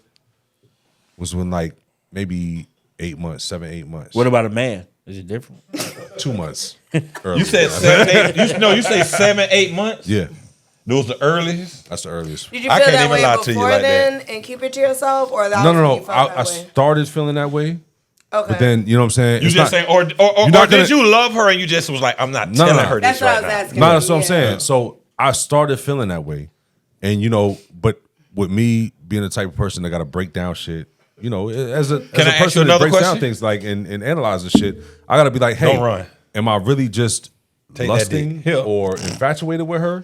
was when like maybe 8 months, 7, 8 months. What about a man? Is it different? 2 months. you earlier. said 7, 8. You say 7, 8 months. Yeah, Those the earliest. that's the earliest. Did you I feel can't that even way lie to you before like then and keep it to yourself, or that No, was no, when no. you felt I that way? started feeling that way, Okay. but then you know what I'm saying. You It's just not- saying, or not did gonna- you love her and you just was like, I'm not No, telling no. her That's this what I right was now. asking. No, that's what I'm Yeah. saying. So I started feeling that way, and you know, but with me being the type of person that got to break down shit, you know, as a Can I ask you person that another breaks down question? things like and analyzes shit, I got to be like, hey, Don't run. am I really just Take that lusting dick. Yeah. or infatuated with her,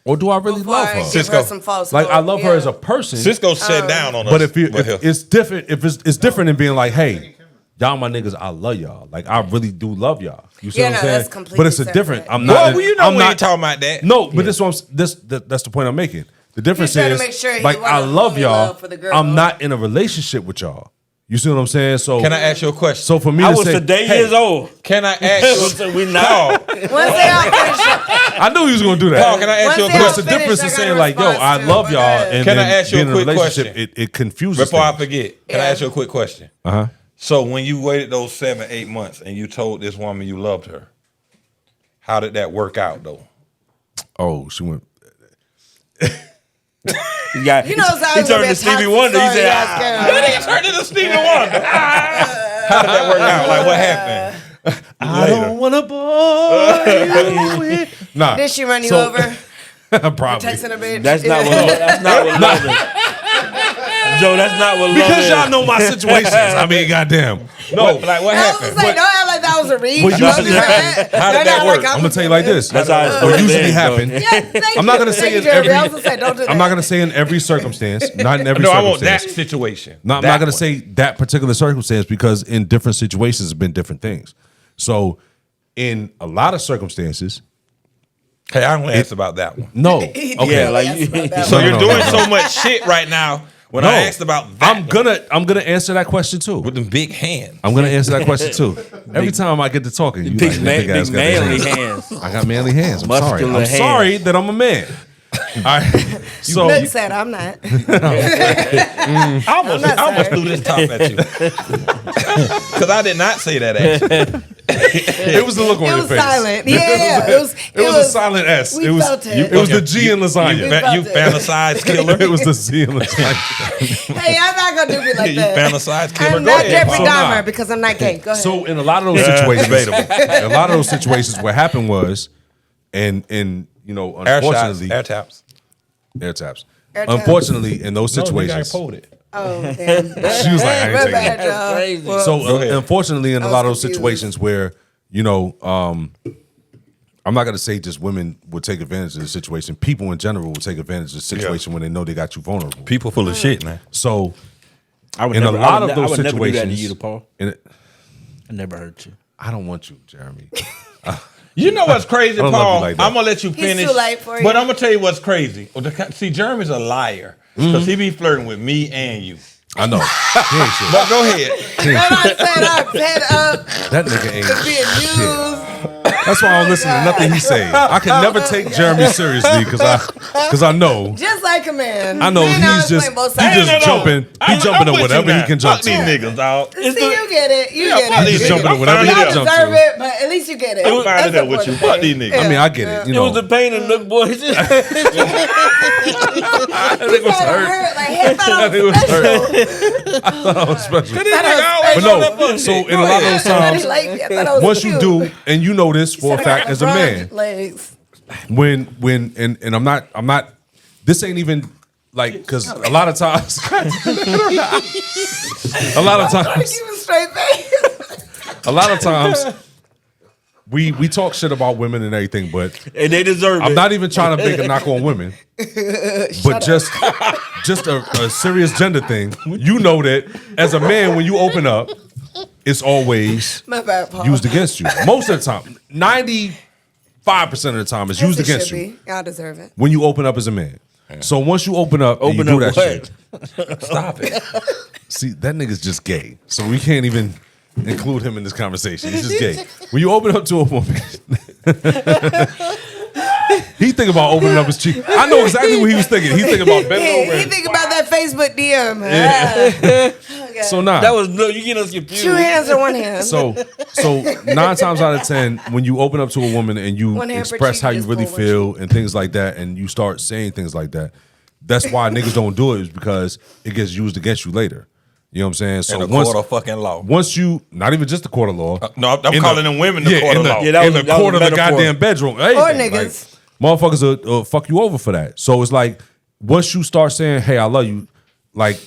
or do I really Before love I her? give Cisco. her some false Like I hope, love her yeah. as a person, Cisco shut down on us. but if with him. it's different, if it's different than being like, hey, y'all my niggas, I love y'all. Like I really do love y'all. You see Yeah, what I'm no, saying? that's completely But it's a separate. different. I'm well, not. you know I'm we not ain't talking about that. No, but this one, that's the point I'm making. The difference trying to is, make sure he like, wasn't I love homie y'all. love for the girl. I'm not in a relationship with y'all. You see what I'm saying? So Can I ask you a question? So for me I to was say, today hey, years old. Can I ask you? So we not. Once they all finish, I knew he was gonna do that. Paul, can I ask you a Once they But all it's the question? difference in finish, I got saying a like, yo, response I too. love Go y'all, ahead. and Can I then ask you a being in quick relationship, question? it confuses Before I things. forget, can I Yeah. ask you a quick question? Uh-huh. So when you waited those 7, 8 months and you told this woman you loved her, how did that work out though? Oh, she went. He got, You know, it's he always turned gonna be to a Stevie toxic Wonder. He story, said, yes, ah. girl. That nigga turned into Stevie Wonder. How did that work out? Like what happened? I don't wanna bore you with. Nah. Did she run you So- over? Probably. Texting a bitch. That's not what love is. Joe, that's not what love Because is. y'all know my situations. I mean, goddamn. No, like what I was happened? like, don't act like that was a read. Well, usually- How did that work? I'm gonna tell you like this. That's how it's What supposed to usually be, happen. Joe. Yeah, thank I'm not you. gonna say Thank it's you, Jeremy. every. I was gonna say, don't do that. I'm not gonna say in every circumstance. Not in every No, I want that circumstance. situation. No, I'm That not gonna one. say that particular circumstance because in different situations, it's been different things. So, in a lot of circumstances, Hey, I only asked about that one. no. He did. Okay. Yeah, like Yes, about that So one. you're no, doing no. so much shit right now. When No. I asked about that, I'm gonna answer that question too. with them big hands. I'm gonna answer that question too. Every time I get to talking, you Big, like, man, big ass big got big manly hands. hands. I got manly hands. I'm sorry. Muscular I'm hands. sorry that I'm a man. All right. So Nick said, I'm not. I almost I'm not sorry. threw this top at you because I did not say that. Actually, it was the look on It your was face. silent. Yeah, it was. It was a silent S. We It was. felt it. It was the G in lasagna. you fantasize killer. It was the Z in lasagna. Hey, I'm not gonna do me like You that. fantasize killer. I'm Go not ahead, Jeffrey Paul. So Dahmer nah. because I'm not gay. Go ahead. So in a lot of those situations, what happened was, and you know, Air shots, unfortunately, air taps. air taps. Air taps. Unfortunately, in those No, nigga, I situations, pulled it. oh damn. she was like, I ain't My taking bad, it. y'all. crazy. Well, So Go ahead. unfortunately, in a I lot of was those confused. situations where, you know, I'm not gonna say just women would take advantage of the situation. People in general will take advantage of the situation when they know they got you vulnerable. People full of shit, man. So I would in never, a lot I would, of I those would never do that to situations, you, Paul. and it, I never hurt you. I don't want you, Jeremy. You know what's crazy, I don't love Paul? you like that. I'm gonna let you He's finish. too light for you. But I'm gonna tell you what's crazy. See, Jeremy's a liar because he be flirting with me and you. I know. He ain't shit. But go ahead. Remember I said I fed up That nigga ain't to being shit. used. That's why I don't listen to nothing he say. I can never take Jeremy seriously because I know. Just like a man. I know Man, he's just jumping. He's jumping at whatever he can jump to. Fuck these niggas, dog. See, you get it. You get fuck it. these He's jumping niggas. at whatever he Y'all can jump deserve to. it, but at least you get it. I'm finding That's out what you important fuck these thing. niggas. I mean, I get it. You It was know, the pain in Nook boys. that nigga was That hurt. hurt. Like, he thought That nigga was hurt. I thought I was special. But no, so in a lot of those times, once you do, and you know this for a fact as a man, legs. when and I'm not this ain't even like because a lot of times Straight face. a lot of times we talk shit about women and everything, but And they deserve I'm it. not even trying to make a knock on women, but just a serious gender thing. You know that as a man, when you open up, it's always My bad, Paul. used against you. Most of the time, 95% of the time, it's used against you Y'all deserve it. when you open up as a man. So once you open up and you do that shit, Stop it. see, that nigga's just gay. So we can't even include him in this conversation. He's just gay. When you open up to a woman, he think about opening up his cheek. I know exactly what he was thinking. He's thinking about bending over. He think about that Facebook DM. Okay. So nah. That was you get us confused. 2 hands or 1 hand. So 9 times out of 10, when you open up to a woman and you One hand per express cheek, how you just really pull one feel and things like that, and you start saying things like that, that's why niggas don't do it, is because it gets used against you later. You know what I'm saying? So In the court of fucking law. once you, not even just the court of law. No, I'm in calling them women the court of law. Yeah, that in was- the that was court of the metaphor. goddamn bedroom. Anything. niggas. Like, motherfuckers will fuck you over for that. So it's like, once you start saying, hey, I love you, like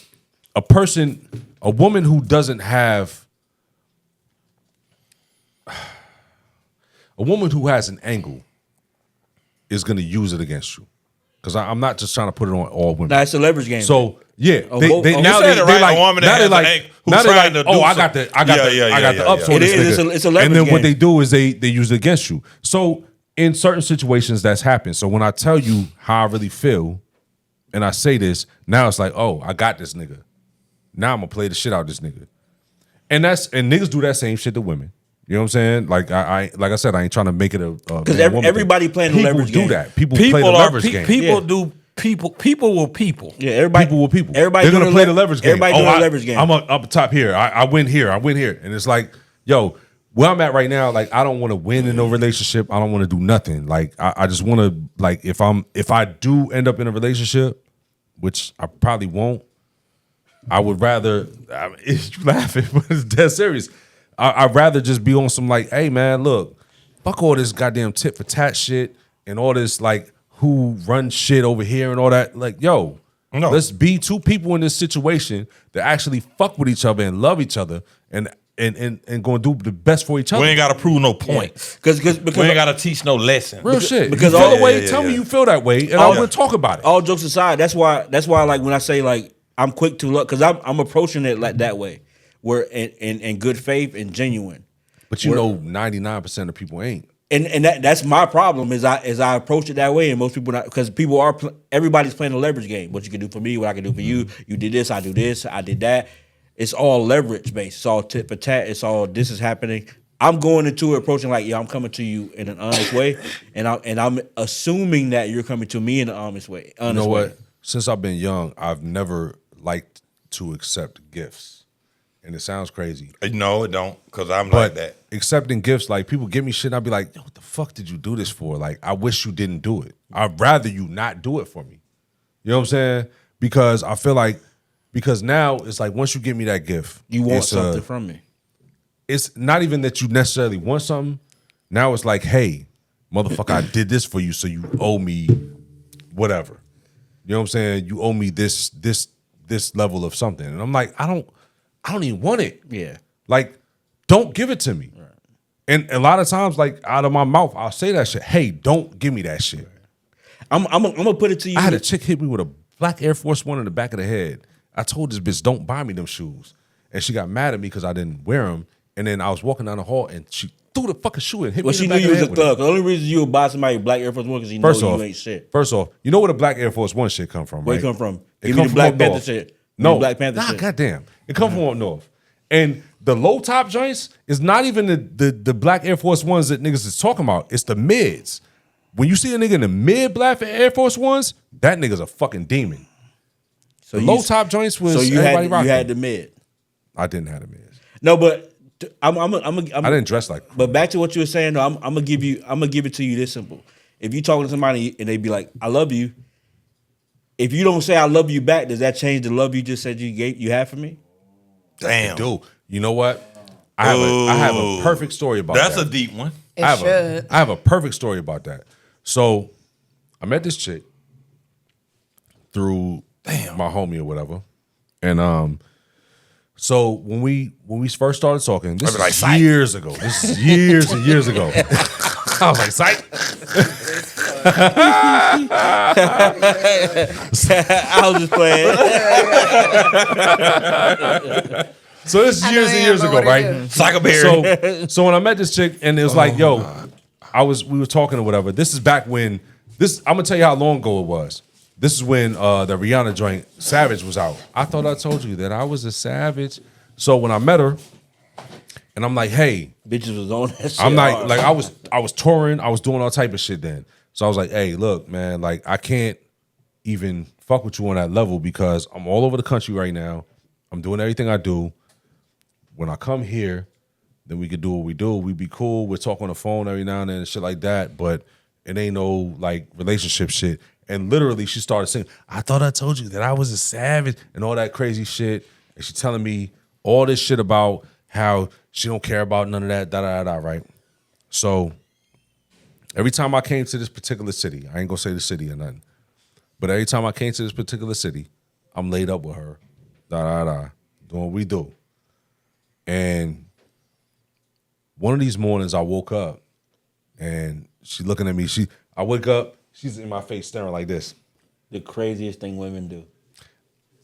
a woman who doesn't have, a woman who has an angle is going to use it against you. Because I'm not just trying to put it on all women. Nah, it's a leverage game. So yeah, Oh, they oh, now you they said it they right, like a woman that now they has like an angle, who's now they trying like to do I got the ups on It this is, nigga. it's a leverage And then what game. they do is they use it against you. So in certain situations that's happened. So when I tell you how I really feel, and I say this, now it's like, oh, I got this nigga. Now I'm gonna play the shit out of this nigga. And niggas do that same shit to women. You know what I'm saying? Like I said, I ain't trying to make it a because man-woman everybody thing. playing the People leverage do game. that. People play the leverage game. People Yeah. do people will people. Yeah, everybody. People with people. Everybody They're gonna doing play the leverage game. Everybody doing the leverage game. I'm up top here. I win here. I win here. And it's like, yo, where I'm at right now, like I don't want to win in no relationship. I don't want to do nothing. Like I just want to, like, if I do end up in a relationship, which I probably won't, I would rather. I mean, you laughing, but it's dead serious. I'd rather just be on some like, hey man, look, fuck all this goddamn tit for tat shit and all this like who runs shit over here and all that. Like, yo, No. let's be two people in this situation that actually fuck with each other and love each other and gonna do the best for each other. We ain't gotta prove no points. Because We ain't gotta teach no lesson. Real shit. because Because you feel all- the way, yeah, tell yeah. me you feel that way, and I want to talk about it. all jokes aside, that's why like when I say like I'm quick to look because I'm approaching it like that way, where in good faith and genuine. But you know, 99% of people ain't. And that's my problem is I approach it that way, and most people not, because people are everybody's playing a leverage game. What you can do for me, what I can do for you. You did this, I do this, I did that. It's all leverage based. It's all tit for tat. It's all this is happening. I'm going into it approaching like, I'm coming to you in an honest way, and I'm assuming that you're coming to me in an honest way. You know what? Since I've been young, I've never liked to accept gifts. And it sounds crazy. No, it don't, because I'm But like that. accepting gifts, like people give me shit, and I'll be like, yo, what the fuck did you do this for? Like, I wish you didn't do it. I'd rather you not do it for me. You know what I'm saying? Because I feel like, because now it's like once you give me that gift, You want it's, something from me. it's not even that you necessarily want something. Now it's like, hey, motherfucker, I did this for you, so you owe me whatever. You know what I'm saying? You owe me this level of something. And I'm like, I don't even want it. Yeah. Like, don't give it to me. Right. And a lot of times, like out of my mouth, I'll say that shit. Hey, don't give me that shit. I'm gonna put it to you. I had a chick hit me with a black Air Force One in the back of the head. I told this bitch, don't buy me them shoes. And she got mad at me because I didn't wear them. And then I was walking down the hall and she threw the fucking shoe and hit Well, me she in knew the back you of was the a head with it. thug. The only reason you would buy somebody a black Air Force One because you know you ain't shit. First off, you know where the black Air Force One shit come from, Where right? it come from? It Give come me the from Black up Panther north. shit. Give me No, the Black Panther nah, shit. goddamn. It come from up north. And the low top joints is not even the black Air Force Ones that niggas is talking about. It's the mids. When you see a nigga in the mid black Air Force Ones, that nigga's a fucking demon. So the low top joints was everybody rocking. You had the mid. I didn't have the mids. No, but I didn't dress like. But back to what you were saying, though, I'm gonna give it to you this simple. If you talking to somebody and they be like, "I love you," if you don't say "I love you" back, does that change the love you just said you had for me? Damn. Dude, you know what? I have a perfect story about that. That's a deep one. It I have a perfect story about that. So I met this chick through my homie or whatever, and so when we first started talking, this is years ago. This is years and years ago. I was like, psych. I was just playing. So this is years and years ago, right? So when I met this chick, and it was like, yo, we were talking or whatever. This is back when I'm gonna tell you how long ago it was. This is when the Rihanna joint Savage was out. I thought I told you that I was a savage. So when I met her, and I'm like, hey, bitches was on that shit. I'm like I was touring, I was doing all type of shit then. So I was like, hey, look, man, like I can't even fuck with you on that level because I'm all over the country right now. I'm doing everything I do. When I come here, then we could do what we do. We be cool. We'll talk on the phone every now and then and shit like that. But it ain't no like relationship shit. And literally she started saying, I thought I told you that I was a savage and all that crazy shit. And she telling me all this shit about how she don't care about none of that, da-da-da-da, right? So every time I came to this particular city, I ain't gonna say the city or nothing, but every time I came to this particular city, I'm laid up with her, da-da-da, doing what we do. And one of these mornings I woke up and she looking at me. I wake up, she's in my face staring like this. The craziest thing women do.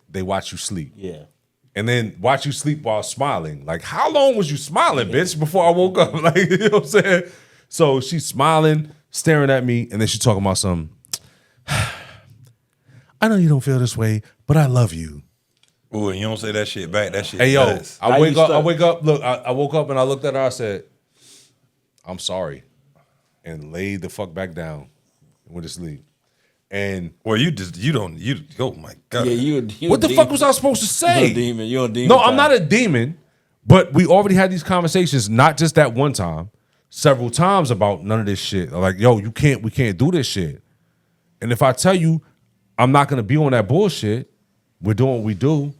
They watch you sleep. Yeah. And then watch you sleep while smiling. Like, how long was you smiling, bitch, before I woke up? Like, you know what I'm saying? So she's smiling, staring at me, and then she's talking about some, I know you don't feel this way, but I love you. Ooh, and you don't say that shit back. That shit. Hey, yo, does. I wake up. Look, I woke up and I looked at her. I said, I'm sorry. And laid the fuck back down and went to sleep. And oh my God. Yeah, you what the fuck was I supposed to say? You're a demon. You're a demon. No, I'm not a demon. But we already had these conversations, not just that one time, several times about none of this shit. Like, yo, we can't do this shit. And if I tell you I'm not gonna be on that bullshit, we're doing what we do.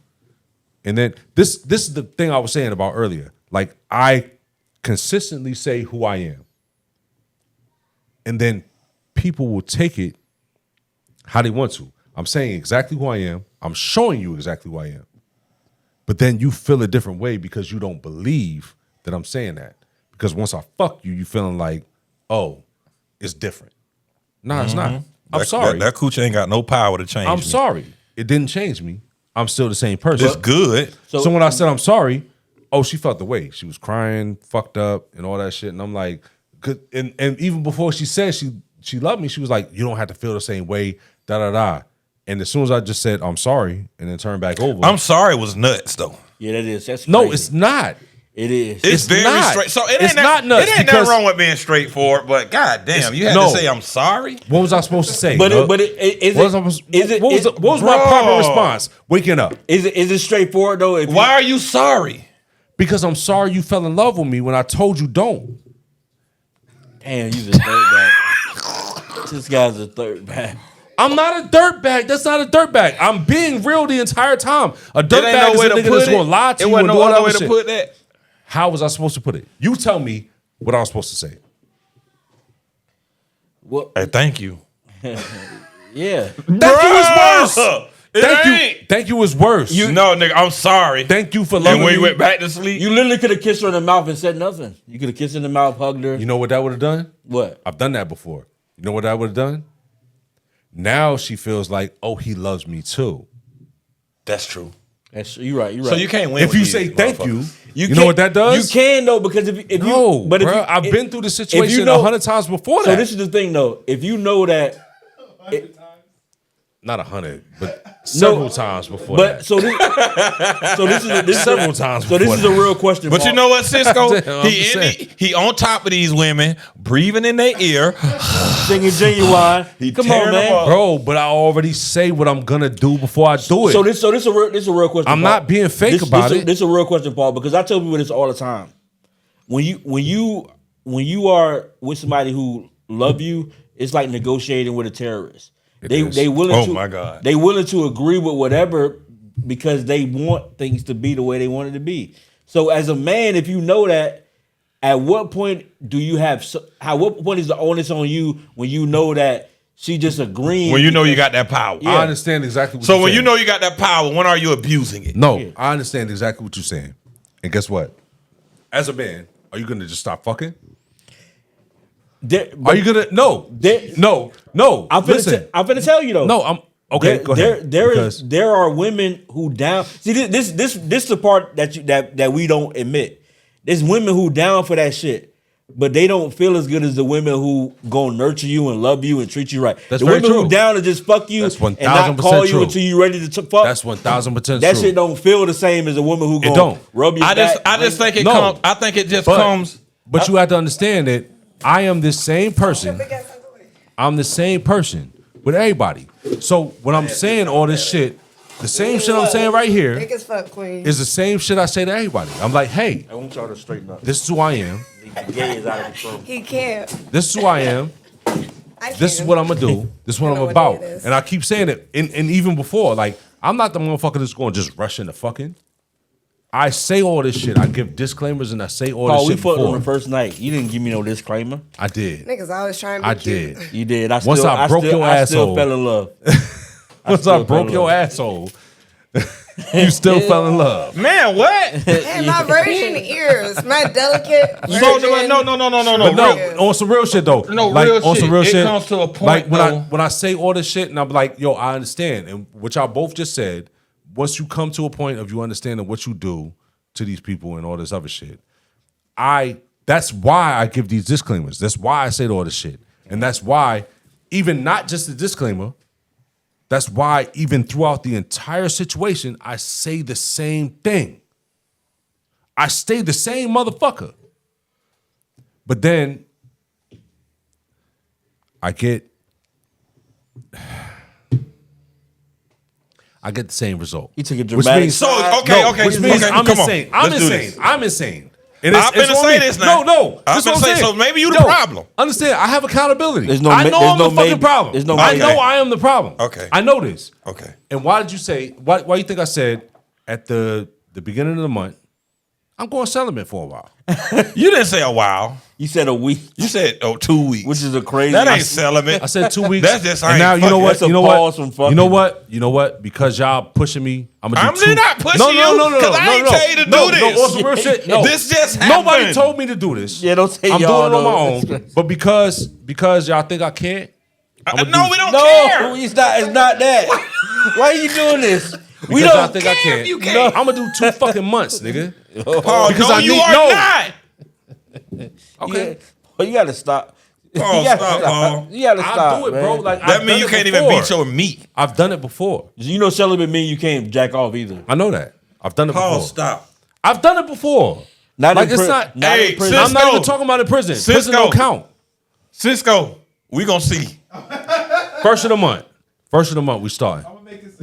And then this is the thing I was saying about earlier. Like, I consistently say who I am. And then people will take it how they want to. I'm saying exactly who I am. I'm showing you exactly who I am. But then you feel a different way because you don't believe that I'm saying that. Because once I fuck you, you feeling like, oh, it's different. No, it's not. I'm sorry. That coochie ain't got no power to change me. I'm sorry. It didn't change me. I'm still the same person. It's good. So when I said I'm sorry, oh, she felt the way. She was crying, fucked up, and all that shit. And I'm like, and even before she said she loved me, she was like, you don't have to feel the same way, da-da-da. And as soon as I just said, I'm sorry, and then turned back over. I'm sorry was nuts, though. Yeah, that is. That's crazy. No, it's not. It is. It's very not. straight. So It's not nuts. It ain't nothing wrong with being straightforward, but goddamn, you had to say I'm sorry. What was I supposed to say? What was my proper response? Waking up. Is it straightforward though? Why are you sorry? Because I'm sorry you fell in love with me when I told you don't. Damn, you a dirtbag. This guy's a dirtbag. I'm not a dirtbag. That's not a dirtbag. I'm being real the entire time. A dirtbag is a nigga that's gonna lie to you and do all that shit. Put that. How was I supposed to put it? You tell me what I was supposed to say. What? Hey, thank you. Yeah. Thank you is worse. Thank you is worse. No, nigga, I'm sorry. Thank you for loving and when me. you went back to sleep, You literally could have kissed her in the mouth and said nothing. You could have kissed her in the mouth, hugged her. You know what that would have done? What? I've done that before. You know what that would have done? Now she feels like, oh, he loves me too. that's true. You're right. You're right. So you can't win. If you with say these thank you, motherfuckers. you know what that does? You can though, because if No, you, but bro, if you, I've been through the situation if you know, 100 times before so that. this is the thing though. If you know that, not 100, but several times before But that. this Several times So this before is a real question. But Paul. you know what, Cisco? I'm just saying. He on top of these women, breathing in their ear. singing Ginuwine. Come on, tearing them man. up. Bro, but I already say what I'm gonna do before I do it. So this a real question. I'm Paul. not being fake about it. This is a real question, Paul, because I tell people this all the time. When you are with somebody who love you, it's like negotiating with a terrorist. They willing Oh to my God. They willing to agree with whatever because they want things to be the way they want it to be. So as a man, if you know that, at what point do you have? What point is the onus on you when you know that she just agreeing? When you know you got that power. I understand exactly what So you're when saying. you know you got that power, when are you abusing it? No, I understand exactly what you're saying. And guess what? As a man, are you gonna just stop fucking? Are you gonna no? I'm finna tell you though. No, I'm okay. Go ahead. There are women who down. See this is the part that we don't admit. There's women who down for that shit, but they don't feel as good as the women who gonna nurture you and love you and treat you right. That's the very women true. who down to just fuck you That's and not 1000% call you true. until you ready to fuck. That's 1000% true. That shit don't feel the same as a woman who gonna don't. rub your I back. just think it No. comes. I think it just But- comes. But you have to understand that I am the same person. I'm the same person with everybody. So when I'm saying all this shit, the same shit I'm saying right here Big as fuck, queen. is the same shit I say to everybody. I'm like, hey, I want y'all to straighten up. this is who I am. The gay is out of control. He can't. This is who I am. I This is can. what I'm gonna do. This is what I I'm know what about. day it is. And I keep saying it. And even before, like, I'm not the motherfucker that's going to just rush into fucking. I say all this shit. I give disclaimers and I say all Paul, this we shit fucked on before. the first night. You didn't give me no disclaimer. I did. Niggas always trying to be I cute. did. You did. Once I broke your I still asshole. fell in love. Once I broke your asshole, you still fell in love. Man, what? Hey, my virgin ears, my delicate So, virgin. no. But no, on some real shit though. No, like, real on shit. some real It shit. comes to a point, like though. when I say all this shit and I'm like, yo, I understand. And what y'all both just said, once you come to a point of you understanding what you do to these people and all this other shit, that's why I give these disclaimers. That's why I say all this shit. And that's why, even not just the disclaimer, that's why even throughout the entire situation, I say the same thing. I stay the same motherfucker. But then I get the same result. You took a Which dramatic. means- So, okay. Which means okay, I'm come on. insane. I'm Let's do insane. this. I'm insane. And I'm finna on say me. this now. No. I'm This is finna what say, saying. so maybe you the Yo, problem. Understand? I have accountability. There's no I ma- know there's I'm no the fucking maybe. problem. There's no I maybe. know I am the problem. Okay. I know this. Okay. And why did you say? Why you think I said at the beginning of the month, I'm going celibate for a while? You didn't say a while. You said a week, You said 2 weeks. which is a crazy. That ain't celibate. I said 2 weeks. That's just I and ain't now you know fucking. what? That's a You know pause what? from fucking. You know what? Because y'all pushing me, I'm gonna do I'm two. not pushing no, you, no, 'cause I ain't tell you to do No, this. on some real shit. No. This just Nobody happened. told me to do this. Yeah, don't say I'm y'all, doing it on though. my own. But because y'all think I can't, No, we don't No, care. it's not that. Why are you doing this? We because don't I think I care can't. if you can't. I'm gonna do 2 fucking months, nigga. Paul, Because no, I you need- are no. not. Okay. Well, you gotta stop. Paul, You gotta stop, Paul. You gotta I'll stop, do it, man. bro. Like That I've means done you it can't before. even beat your meat. I've done it before. You know, celibate mean you can't jack off either. I know that. I've done it Paul, before. stop. I've done it before. Not Like in it's pri- not. not Hey, in prison. I'm not Cisco. even talking about in prison. Prison Cisco. don't count. Cisco, we gonna see. First of the month. First of the month we starting.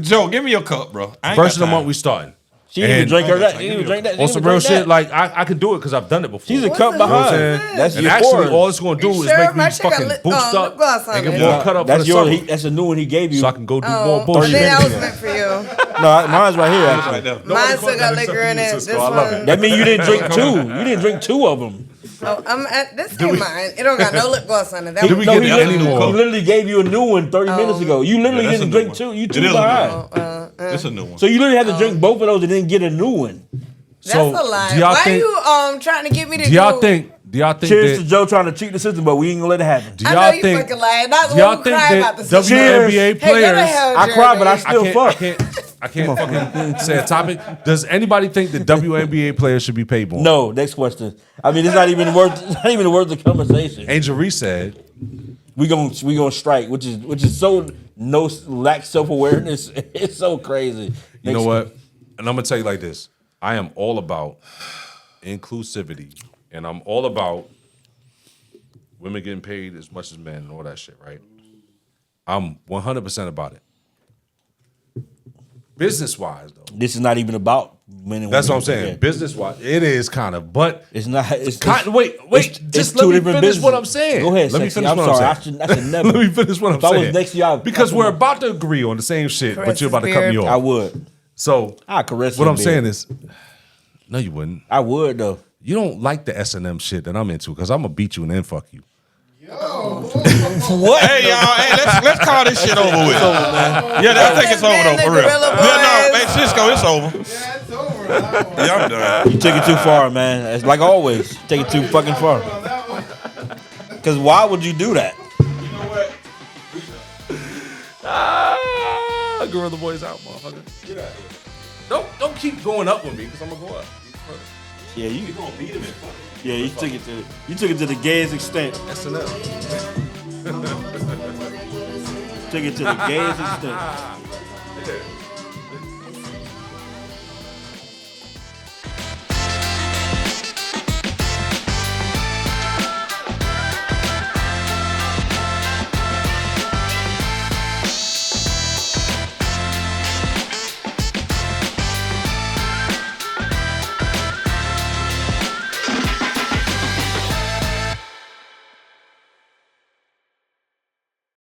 Joe, give me your cup, bro. I ain't First of got the month time. we starting. She didn't even And- drink her that. She didn't even drink that. She On didn't some even real drink that. shit, like I could do it because I've done it before. She's a What's cup the- behind. What's saying? That's And your actually, porn. all it's gonna do is Sure, make me my shit got fucking lip- boost lip up gloss on and get it. more cut up for That's the your. summer, That's a new one he gave you. so I can go do more Oh, bullshit. then that was minutes meant for you. No, mine's right here. Actually. Right there. Mine still got liquor in it. This one. That means you didn't drink two. You didn't drink two of them. Oh, I'm at this ain't mine. It don't got no lip gloss on it. That Did was we No, get he any literally, more? he literally gave you a new one 30 minutes ago. You literally Yeah, that's didn't a new drink two. one. You It two is a new behind. It's a new one. So you literally had to drink both of those and then get a new one. That's So, a lie. do y'all Why think- you trying to get me to Do y'all think Cheers to that? Joe trying to cheat the system, but we ain't gonna let it happen. Do I know y'all you think? fucking lying. Not the Do y'all one who think cried about that the WNBA Hey, go to players? hell, I cried, but I Jeremy. still fuck. I can't fucking say a topic. Does anybody think that WNBA players should be paid more? No, next question. I mean, it's not even worth the conversation. Angel Reese said, we gonna strike, which is so lack self-awareness. It's so crazy. You know what? And I'm gonna tell you like this: I am all about inclusivity, and I'm all about women getting paid as much as men and all that shit. Right? I'm 100% about it. Business wise, though, This is not even about men and that's what women. I'm saying. Yeah. Business wise, it is kind of, but It's not. It's wait. it's Just two let me different finish what businesses. I'm saying. Go ahead. Let me Sexy. finish I'm what sorry. I'm saying. I should never. Let me finish what I'm If I saying. was next to y'all, because we're about to agree on the same shit, but Caress you're about to his cut me beard. off. I would. So I caress. what your I'm saying beard. is, no, you wouldn't. I would though. You don't like the S&M shit that I'm into because I'm gonna beat you and then fuck you. What? Hey y'all, hey, let's call this shit over with. Yeah, I think it's over though, for real. Gorilla Yeah, no, Boys. hey Cisco, it's over. Yeah, it's over. Yeah, I'm done. You took it too far, man. It's like always. You take it too fucking far. Because why would you do that? Gorilla Boys out, motherfucker. Get out of here. Don't keep going up with me because I'm gonna go up. Yeah, you gonna beat him. Yeah, you took it to the gayest extent. S&M. Took it to the gayest extent.